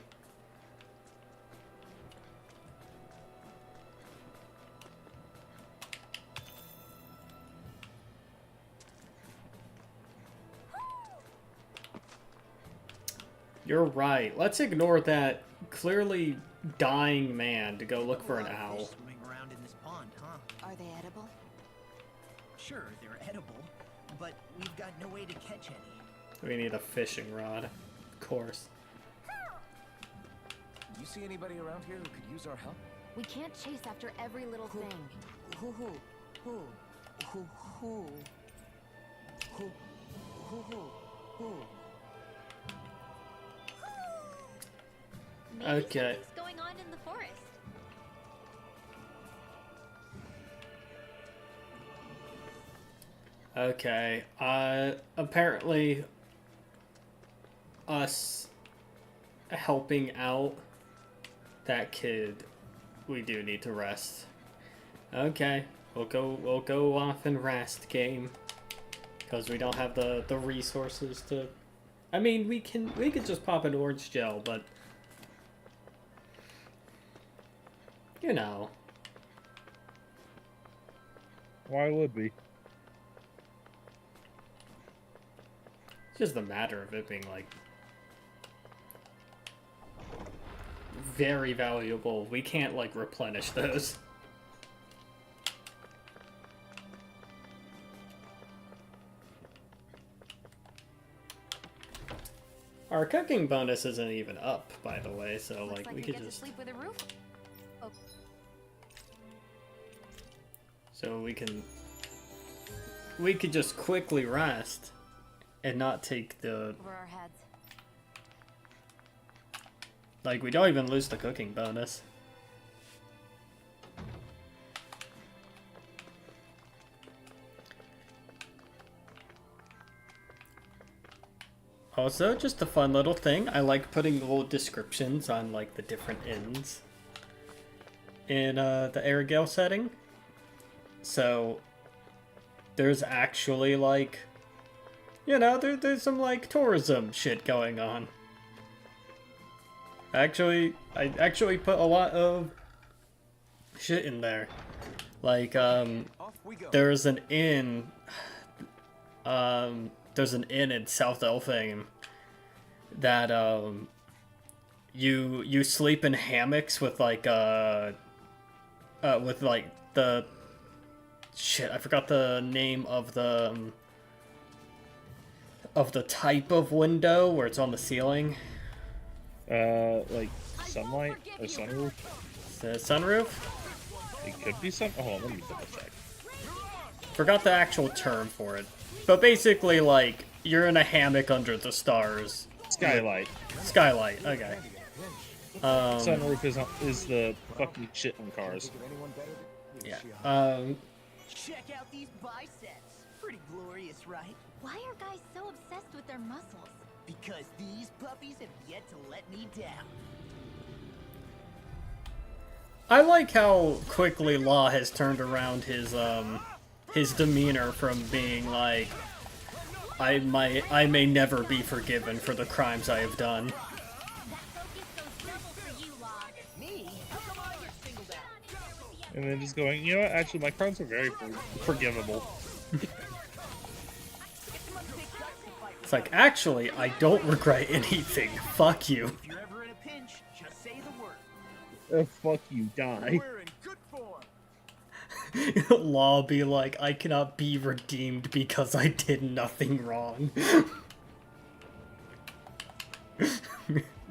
You're right. Let's ignore that clearly dying man to go look for an owl.
Swimming around in this pond, huh?
Are they edible?
Sure, they're edible, but we've got no way to catch any.
We need a fishing rod, of course.
You see anybody around here who could use our help?
We can't chase after every little thing.
Who?
Maybe
Okay.
something's going on in the forest.
Okay, apparently us helping out that kid, we do need to rest. Okay, we'll go off and rest, game. Because we don't have the resources to... I mean, we could just pop an orange gel, but... You know.
Why would we?
It's just the matter of it being, like... very valuable. We can't, like, replenish those. Our cooking bonus isn't even up, by the way, so,
Looks
like,
like
we
we
could
get
just...
to sleep with a roof. Oh,
So we could just quickly rest and not take the...
over our heads.
Like, we don't even lose the cooking bonus. Also, just a fun little thing, I like putting little descriptions on, like, the different inns in the Airgale setting. So, there's actually, like, you know, there's some, like, tourism shit going on. I actually put a lot of shit in there. Like,
Off we go.
there's an inn, in South Elfhame that, you sleep in hammocks with, like, the, shit, I forgot the name of the type of window where it's on the ceiling.
Like sunlight or sunroof?
The sunroof?
It could be sun. Oh, let me double check.
Forgot the actual term for it. But basically, like, you're in a hammock under the stars.
Skylight.
Skylight, okay.
Sunroof is the fucking shit on cars.
Yeah.
Check out these biceps. Pretty glorious, right?
Why are guys so obsessed with their muscles?
Because these puppies have yet to let me down.
I like how quickly Law has turned around his demeanor from being like, I may never be forgiven for the crimes I have done.
That focus goes double for you, Law.
Me? How come I get singled out?
And then just going, you know what? Actually, my crimes are very forgivable.
It's like, actually, I don't regret anything. Fuck you.
If you're ever in a pinch, just say the word.
Oh, fuck you, die.
We're in good form.
Law be like, I cannot be redeemed because I did nothing wrong.
It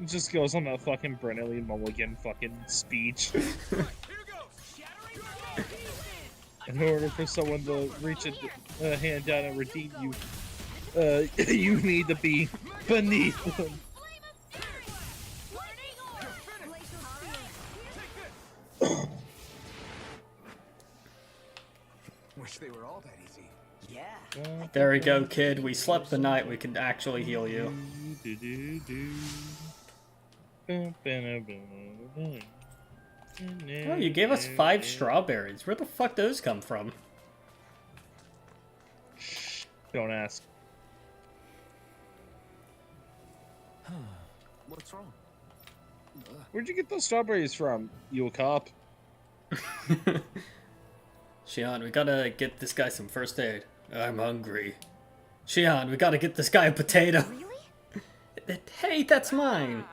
just goes on that fucking Brennelly Mulligan fucking speech.
Here goes. Shattering star pieces.
In order for someone to reach a hand down and redeem you, you need to be beneath them.
Wish they were all that easy.
Yeah.
There we go, kid. We slept the night. We can actually heal you. Oh, you gave us 5 strawberries. Where the fuck those come from?
Don't ask.
What's wrong?
Where'd you get those strawberries from, you a cop?
Shion, we gotta get this guy some first aid. I'm hungry. Shion, we gotta get this guy a potato.
Really?
Hey, that's mine.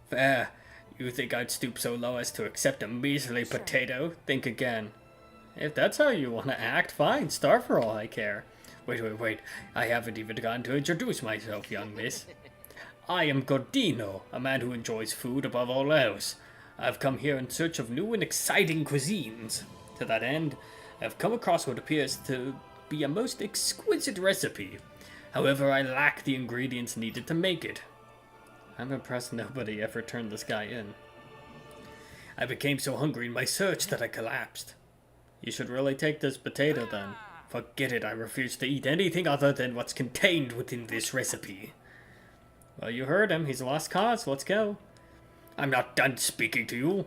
Fair. You think I'd stoop so low as to accept a measly potato? Think again. If that's how you want to act, fine. Starve for all I care. Wait. I haven't even gotten to introduce myself, young miss. I am Gordino, a man who enjoys food above all else. I've come here in search of new and exciting cuisines. To that end, I've come across what appears to be a most exquisite recipe. However, I lack the ingredients needed to make it. I'm impressed nobody ever turned this guy in. I became so hungry in my search that I collapsed. You should really take this potato then. Forget it, I refuse to eat anything other than what's contained within this recipe. Well, you heard him. He's a lost cause. Let's go. I'm not done speaking to you.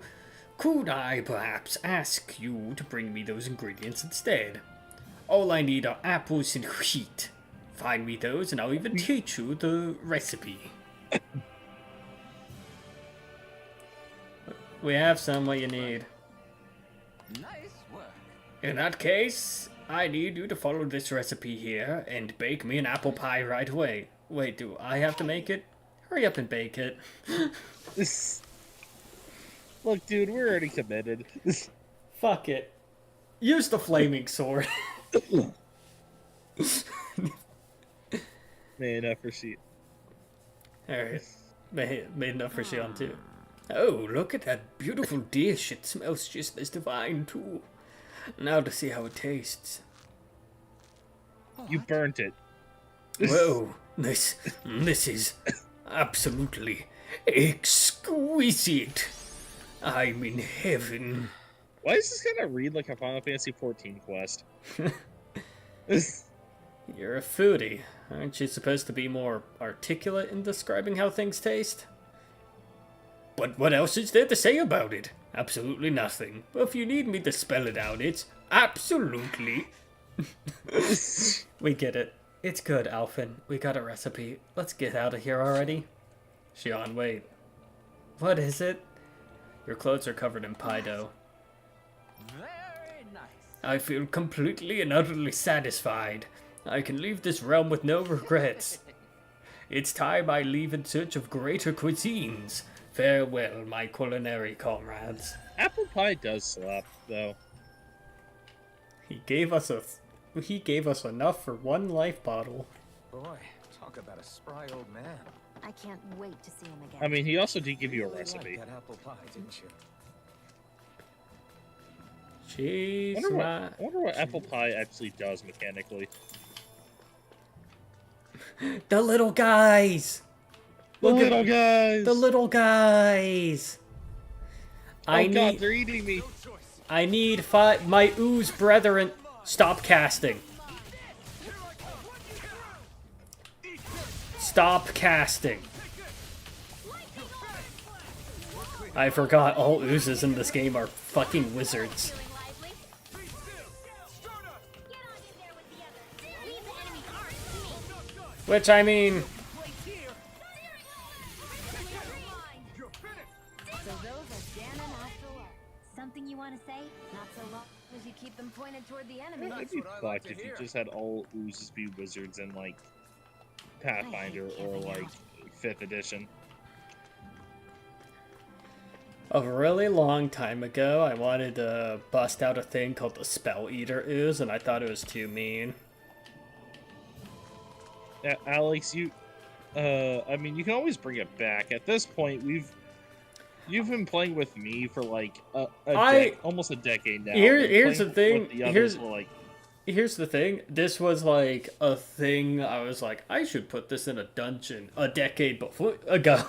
Could I perhaps ask you to bring me those ingredients instead? All I need are apples and wheat. Find me those and I'll even teach you the recipe. We have some. What you need?
Nice work.
In that case, I need you to follow this recipe here and bake me an apple pie right away. Wait, do I have to make it? Hurry up and bake it.
Look, dude, we're already committed.
Fuck it. Use the flaming sword.
Man, up for sheet.
Alright. Made enough for Shion too. Oh, look at that beautiful dish. It smells just as divine too. Now to see how it tastes.
You burnt it.
Whoa, this is absolutely exquisite. I'm in heaven.
Why does this kind of read like a Final Fantasy 14 quest?
You're a foodie. Aren't you supposed to be more articulate in describing how things taste? But what else is there to say about it? Absolutely nothing. If you need me to spell it out, it's absolutely... We get it. It's good, Alphen. We got a recipe. Let's get out of here already. Shion, wait. What is it? Your clothes are covered in pie dough.
Very nice.
I feel completely and utterly satisfied. I can leave this realm with no regrets. It's time I leave in search of greater cuisines. Farewell, my culinary comrades.
Apple pie does slap, though.
He gave us enough for one life bottle.
Boy, talk about a spry old man.
I can't wait to see him again.
I mean, he also did give you a
Really
recipe.
liked that apple pie, didn't you?
Jeez,
I wonder what apple pie actually does mechanically.
The little guys! Look at
guys!
the little guys!
Oh god, they're eating me!
I need my ooze brethren. Stop casting. Stop casting. I forgot all oozes in this game are fucking wizards.
Feeling lively? Get on in there with the others. Leave the enemies ours.
Which, I mean,
So those are Ganon after all. Something you want to say? Not so long as you keep them pointed toward the enemy.
I'd be fucked if you just had all oozes be wizards in, like, Pathfinder or, like, 5th edition.
a really long time ago, I wanted to bust out a thing called the Spell Eater Ooze, and I thought it was too mean.
Yeah, Alex, I mean, you can always bring it back. At this point, you've been playing with me for like almost a decade now.
Here's the thing.
Here's
the thing. This was like a thing. I was like, I should put this in a dungeon a decade ago,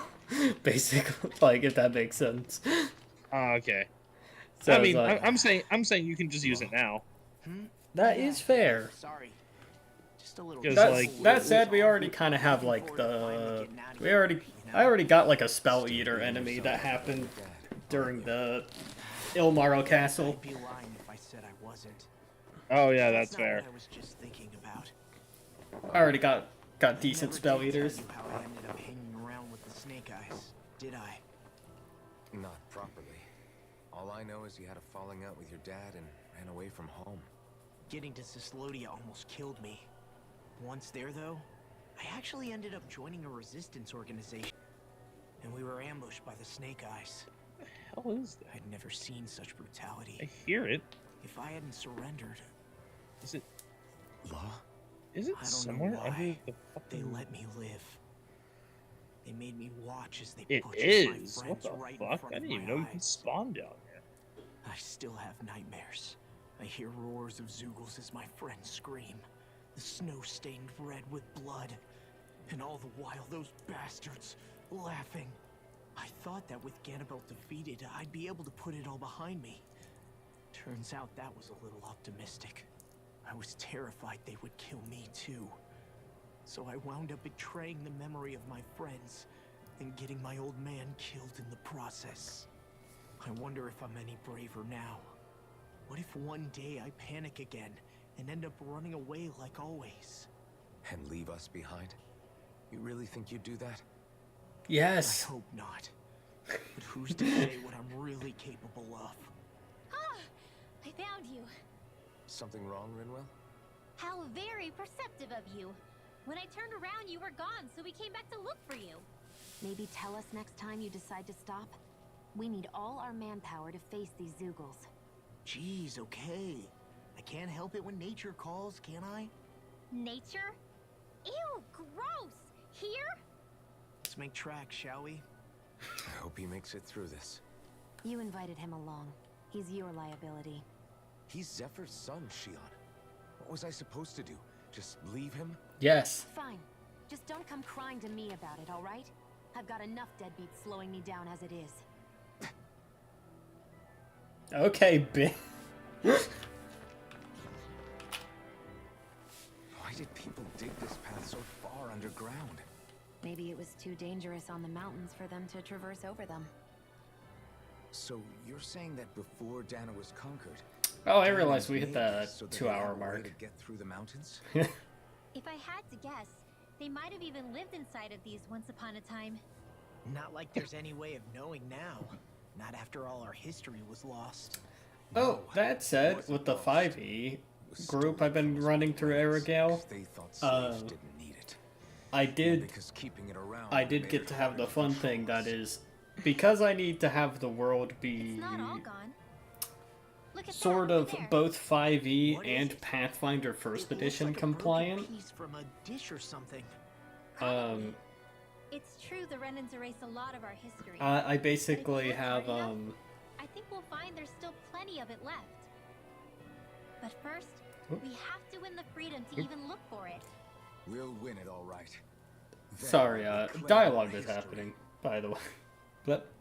basically. Like, if that makes sense.
Okay.
So
I mean,
like,
I'm saying you can just use it now.
that is fair.
Sorry. Just a little.
'Cause,
That said, we already kind of have like I already got like a Spell Eater enemy that happened during the Ilmaro Castle.
I'd be lying if I said I wasn't.
Oh yeah, that's
not
fair.
what I was just thinking about.
I already got decent
Never
Spell
did tell
Eaters.
you how I ended up hanging around with the Snake Eyes, did I?
Not properly. All I know is you had a falling out with your dad and ran away from home.
Getting to Cislodia almost killed me. Once there, though, I actually ended up joining a resistance organization. And we were ambushed by the Snake Eyes.
What the hell is that?
I'd never seen such
I
brutality.
hear it.
If I hadn't surrendered,
Is it?
Law?
Is it
I don't know
somewhere
why.
under the
they
fucking?
let me live. They made me watch as they
It
butchered my
is. What
friends
the
right in
fuck?
front
I
of
didn't even
my
know you can
eyes.
spawn down here.
I still have nightmares. I hear roars of Zoogles as my friends scream. The snow stained red with blood. And all the while, those bastards laughing. I thought that with Ganabelt defeated, I'd be able to put it all behind me. Turns out that was a little optimistic. I was terrified they would kill me too. So I wound up betraying the memory of my friends and getting my old man killed in the process. I wonder if I'm any braver now. What if one day I panic again and end up running away like always?
And leave us behind? You really think you'd do that?
Yes.
I hope not. But who's to say what I'm really capable of?
Ah, I found you.
Something wrong, Rinwell?
How very perceptive of you. When I turned around, you were gone, so we came back to look for you.
Maybe tell us next time you decide to stop. We need all our manpower to face these Zeugles.
Jeez, okay. I can't help it when nature calls, can I?
Nature? Ew, gross! Here?
Let's make tracks, shall we?
I hope he makes it through this.
You invited him along. He's your liability.
He's Zephyr's son, Shion. What was I supposed to do? Just leave him?
Yes.
Fine. Just don't come crying to me about it, all right? I've got enough deadbeats slowing me down as it is.
Okay, bitch.
Why did people dig this path so far underground?
Maybe it was too dangerous on the mountains for them to traverse over them.
So you're saying that before Dana was conquered,
Oh, I
Dana
realized we
was
hit
made
the
so that they
2-hour
had a way
mark.
to get through the mountains?
If I had to guess, they might have even lived inside of these once upon a time.
Not like there's any way of knowing now. Not after all our history was lost.
Oh, that said, with the 5e group I've been running through Aragale,
They thought slaves didn't need it.
I
Or
did
because keeping it around
I did
made
get
it
to have
harder
the
to
fun
control
thing
us.
that is, because I need to have the world be
It's not all gone. Look at
sort
that,
of
over there.
both 5e
What is
and
it?
Pathfinder
It
First
looks
Edition
like a broken
compliant.
piece from a dish or something.
Um,
It's true the Renans erased a lot of our history.
I basically
look
have
hard enough, I think we'll find there's still plenty of it left. But first,
Oop.
we have to win the freedom to even look for it.
We'll win it all right. Then
Sorry,
we'll reclaim
dialogue
our
is
history.
happening, by the way. Flip.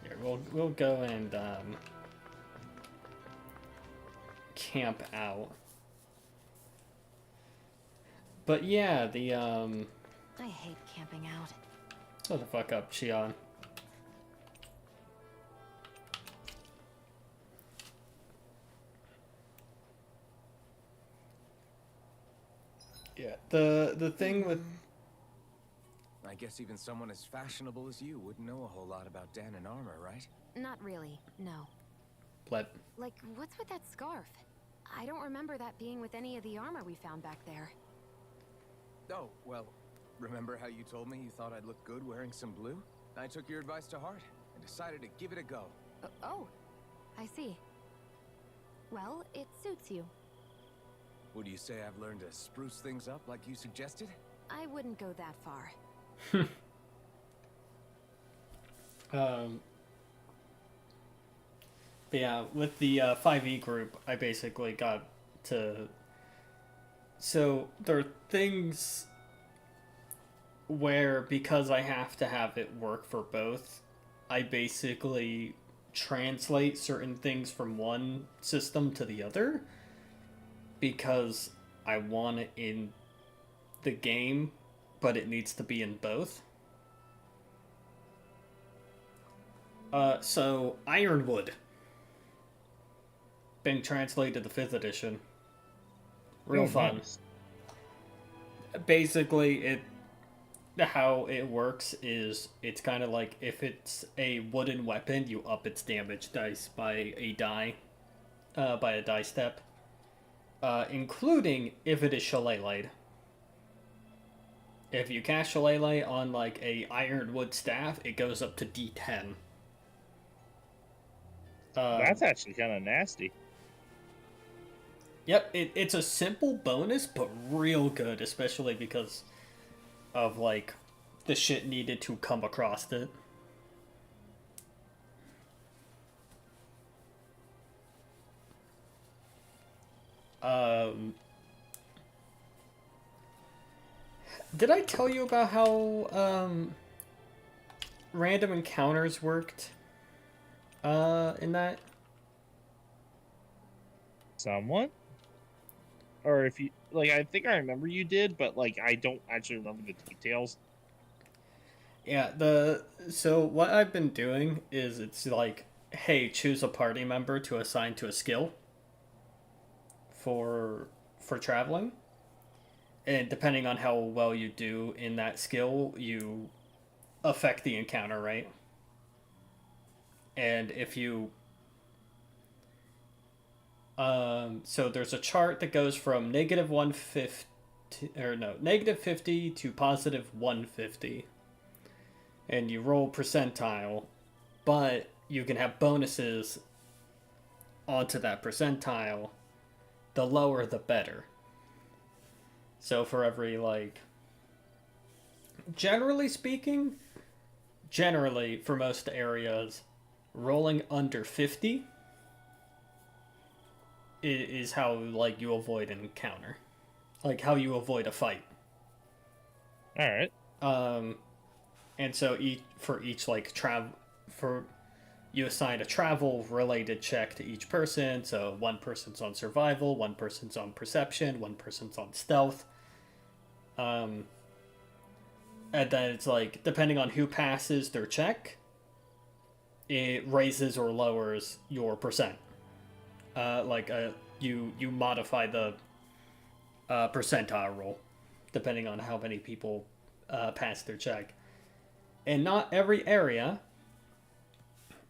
Here, we'll go and camp out. But yeah, the
I hate camping out.
shut the fuck up, Shion. Yeah, the thing with
I guess even someone as fashionable as you wouldn't know a whole lot about Dan and armor, right?
Not really, no.
Blip.
Like, what's with that scarf? I don't remember that being with any of the armor we found back there.
Oh, well, remember how you told me you thought I'd look good wearing some blue? I took your advice to heart and decided to give it a go.
Oh, I see. Well, it suits you.
Would you say I've learned to spruce things up like you suggested?
I wouldn't go that far.
But yeah, with the 5e group, I basically got to. So there are things where, because I have to have it work for both, I basically translate certain things from one system to the other because I want it in the game, but it needs to be in both. So Ironwood being translated to 5th edition. Real
Oh,
fun.
nice.
Basically, how it works is it's kind of like if it's a wooden weapon, you up its damage dice by a die step, including if it is Shillelagh. If you cast Shillelagh on like a ironwood staff, it goes up to D10.
That's actually kind of nasty.
Yep, it's a simple bonus, but real good, especially because of, like, the shit needed to come across it. Did I tell you about how, random encounters worked, in that?
Somewhat? Or if you like, I think I remember you did, but like I don't actually remember the details.
Yeah, so what I've been doing is it's like, hey, choose a party member to assign to a skill for traveling. And depending on how well you do in that skill, you affect the encounter, right? And if you so there's a chart that goes from -150 to, or no, negative 50 to positive 150. And you roll percentile, but you can have bonuses onto that percentile. The lower, the better. So for every, like, generally speaking, for most areas, rolling under 50 is how, like, you avoid an encounter. Like, how you avoid a fight.
Alright.
And so you assign a travel related check to each person. So one person's on survival, one person's on perception, one person's on stealth. And then it's like, depending on who passes their check, it raises or lowers your percent. You modify the percentile roll depending on how many people pass their check. And not every area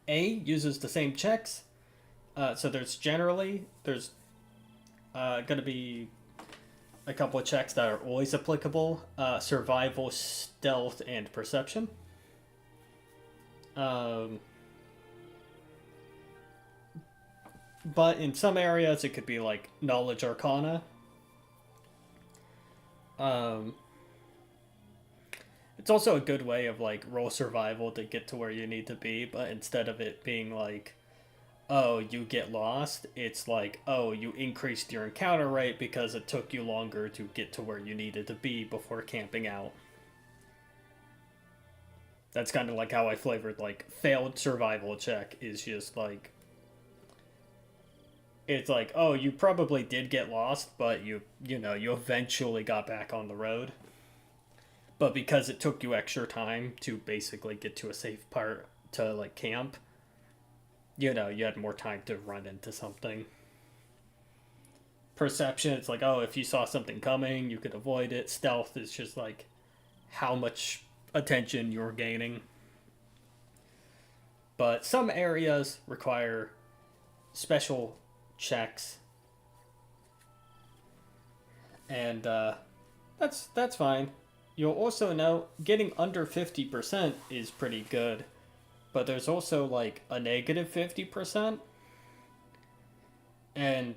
uses the same checks. So there's going to be a couple of checks that are always applicable: survival, stealth, and perception. But in some areas, it could be like knowledge, arcana. It's also a good way of like roll survival to get to where you need to be, but instead of it being like, oh, you get lost, it's like, oh, you increased your encounter rate because it took you longer to get to where you needed to be before camping out. That's kind of like how I flavored, like, failed survival check is just like, it's like, oh, you probably did get lost, but you eventually got back on the road. But because it took you extra time to basically get to a safe part to, like, camp, you had more time to run into something. Perception, it's like, oh, if you saw something coming, you could avoid it. Stealth is just like how much attention you're gaining. But some areas require special checks, and that's fine. You'll also know getting under 50% is pretty good, but there's also like a negative 50%, and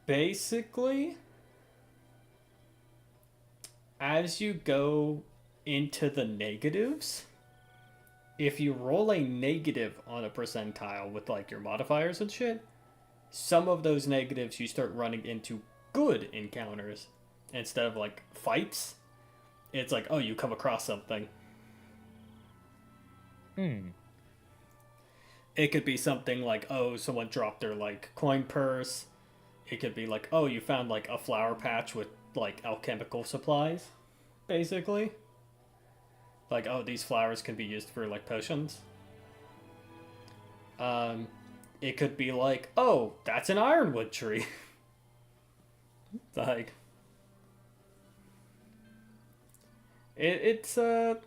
basically as you go into the negatives, if you roll a negative on a percentile with like your modifiers and shit, some of those negatives you start running into good encounters instead of like fights. It's like, oh, you come across something. It could be something like, oh, someone dropped their like coin purse. It could be like, oh, you found like a flower patch with like alchemical supplies, basically. Like, oh, these flowers can be used for like potions. It could be like, oh, that's an ironwood tree. Like, it's so,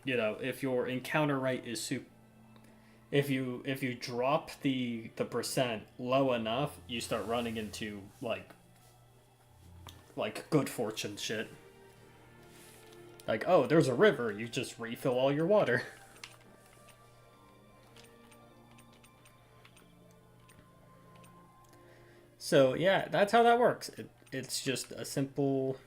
if your encounter rate is if you drop the percent low enough, you start running into like good fortune shit. Like, oh, there's a river, you just refill all your water. So yeah, that's how that works. It's just a simple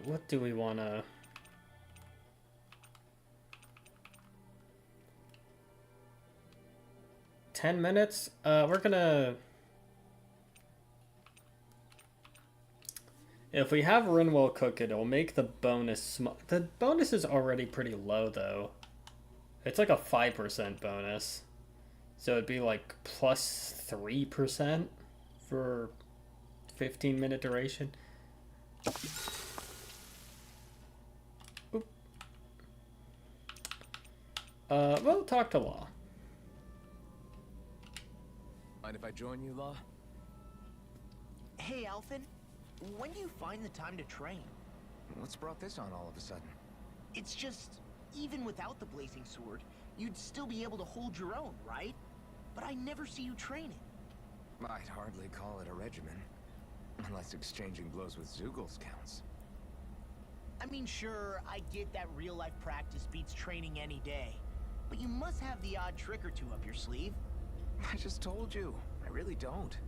what do we wanna... 10 minutes? We're gonna... If we have Rinwell cook it, it'll make the bonus the bonus is already pretty low, though. It's like a 5% bonus. So it'd be like plus 3% for 15-minute duration. Oop. We'll talk to Law.
Mind if I join you, Law?
Hey, Alphen. When do you find the time to train?
What's brought this on all of a sudden?
It's just, even without the blazing sword, you'd still be able to hold your own, right? But I never see you training.
I'd hardly call it a regimen. Unless exchanging blows with Zeugles counts.
I mean, sure, I get that real-life practice beats training any day. But you must have the odd trick or two up your sleeve.
I just told you. I really don't.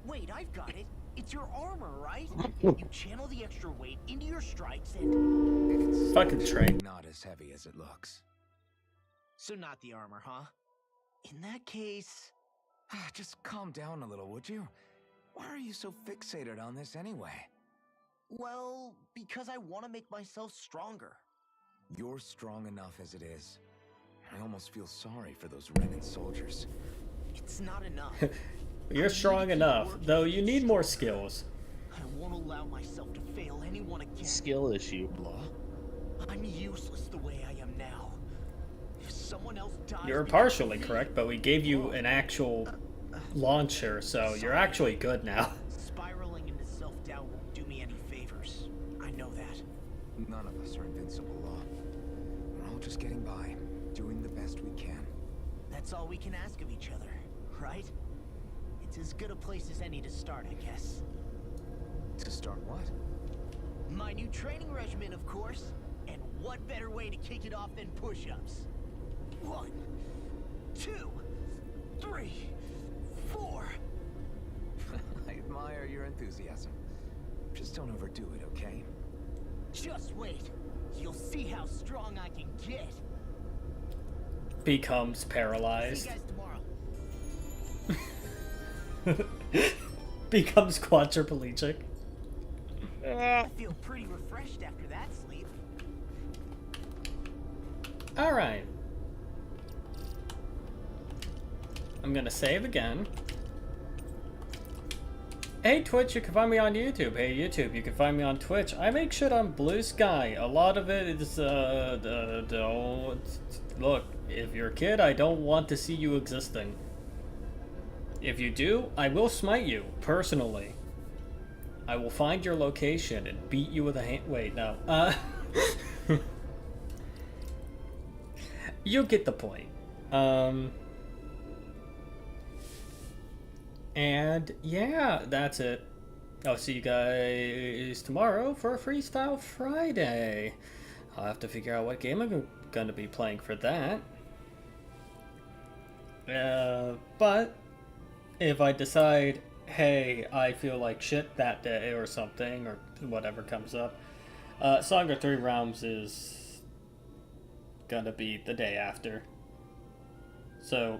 Wait, I've got it. It's your armor, right? You channel the extra weight into your strikes and...
It's
Fucking Trey.
not as heavy as it looks.
So not the armor, huh? In that case...
Just calm down a little, would you? Why are you so fixated on this anyway?
Well, because I want to make myself stronger.
You're strong enough as it is. I almost feel sorry for those Renan soldiers.
It's not enough.
You're strong enough, though you need more skills.
I won't allow myself to fail anyone again.
Skill issue.
Law?
I'm useless the way I am now. If someone else dies...
You're
because of
partially
me,
correct, but we gave you an actual launcher, so you're actually good now.
spiraling into self-doubt won't do me any favors. I know that.
None of us are invincible, Law. We're all just getting by, doing the best we can.
That's all we can ask of each other, right? It's as good a place as any to start, I guess.
To start what?
My new training regimen, of course. And what better way to kick it off than push-ups? 1, 2, 3, 4.
I admire your enthusiasm. Just don't overdo it, okay?
Just wait. You'll see how strong I can get.
Becomes
See
paralyzed.
you guys tomorrow.
Becomes quadriplegic.
I feel pretty refreshed after that sleep.
Alright. I'm gonna save again. Hey Twitch, you can find me on YouTube. Hey YouTube, you can find me on Twitch. I make shit on Blue Sky. A lot of it is, look, if you're a kid, I don't want to see you existing. If you do, I will smite you, personally. I will find your location and beat you with a hand. Wait, no. You get the point. And yeah, that's it. I'll see you guys tomorrow for a Freestyle Friday. I'll have to figure out what game I'm going to be playing for that. But if I decide, hey, I feel like shit that day or something, or whatever comes up, Song of Three Realms is gonna be the day after. So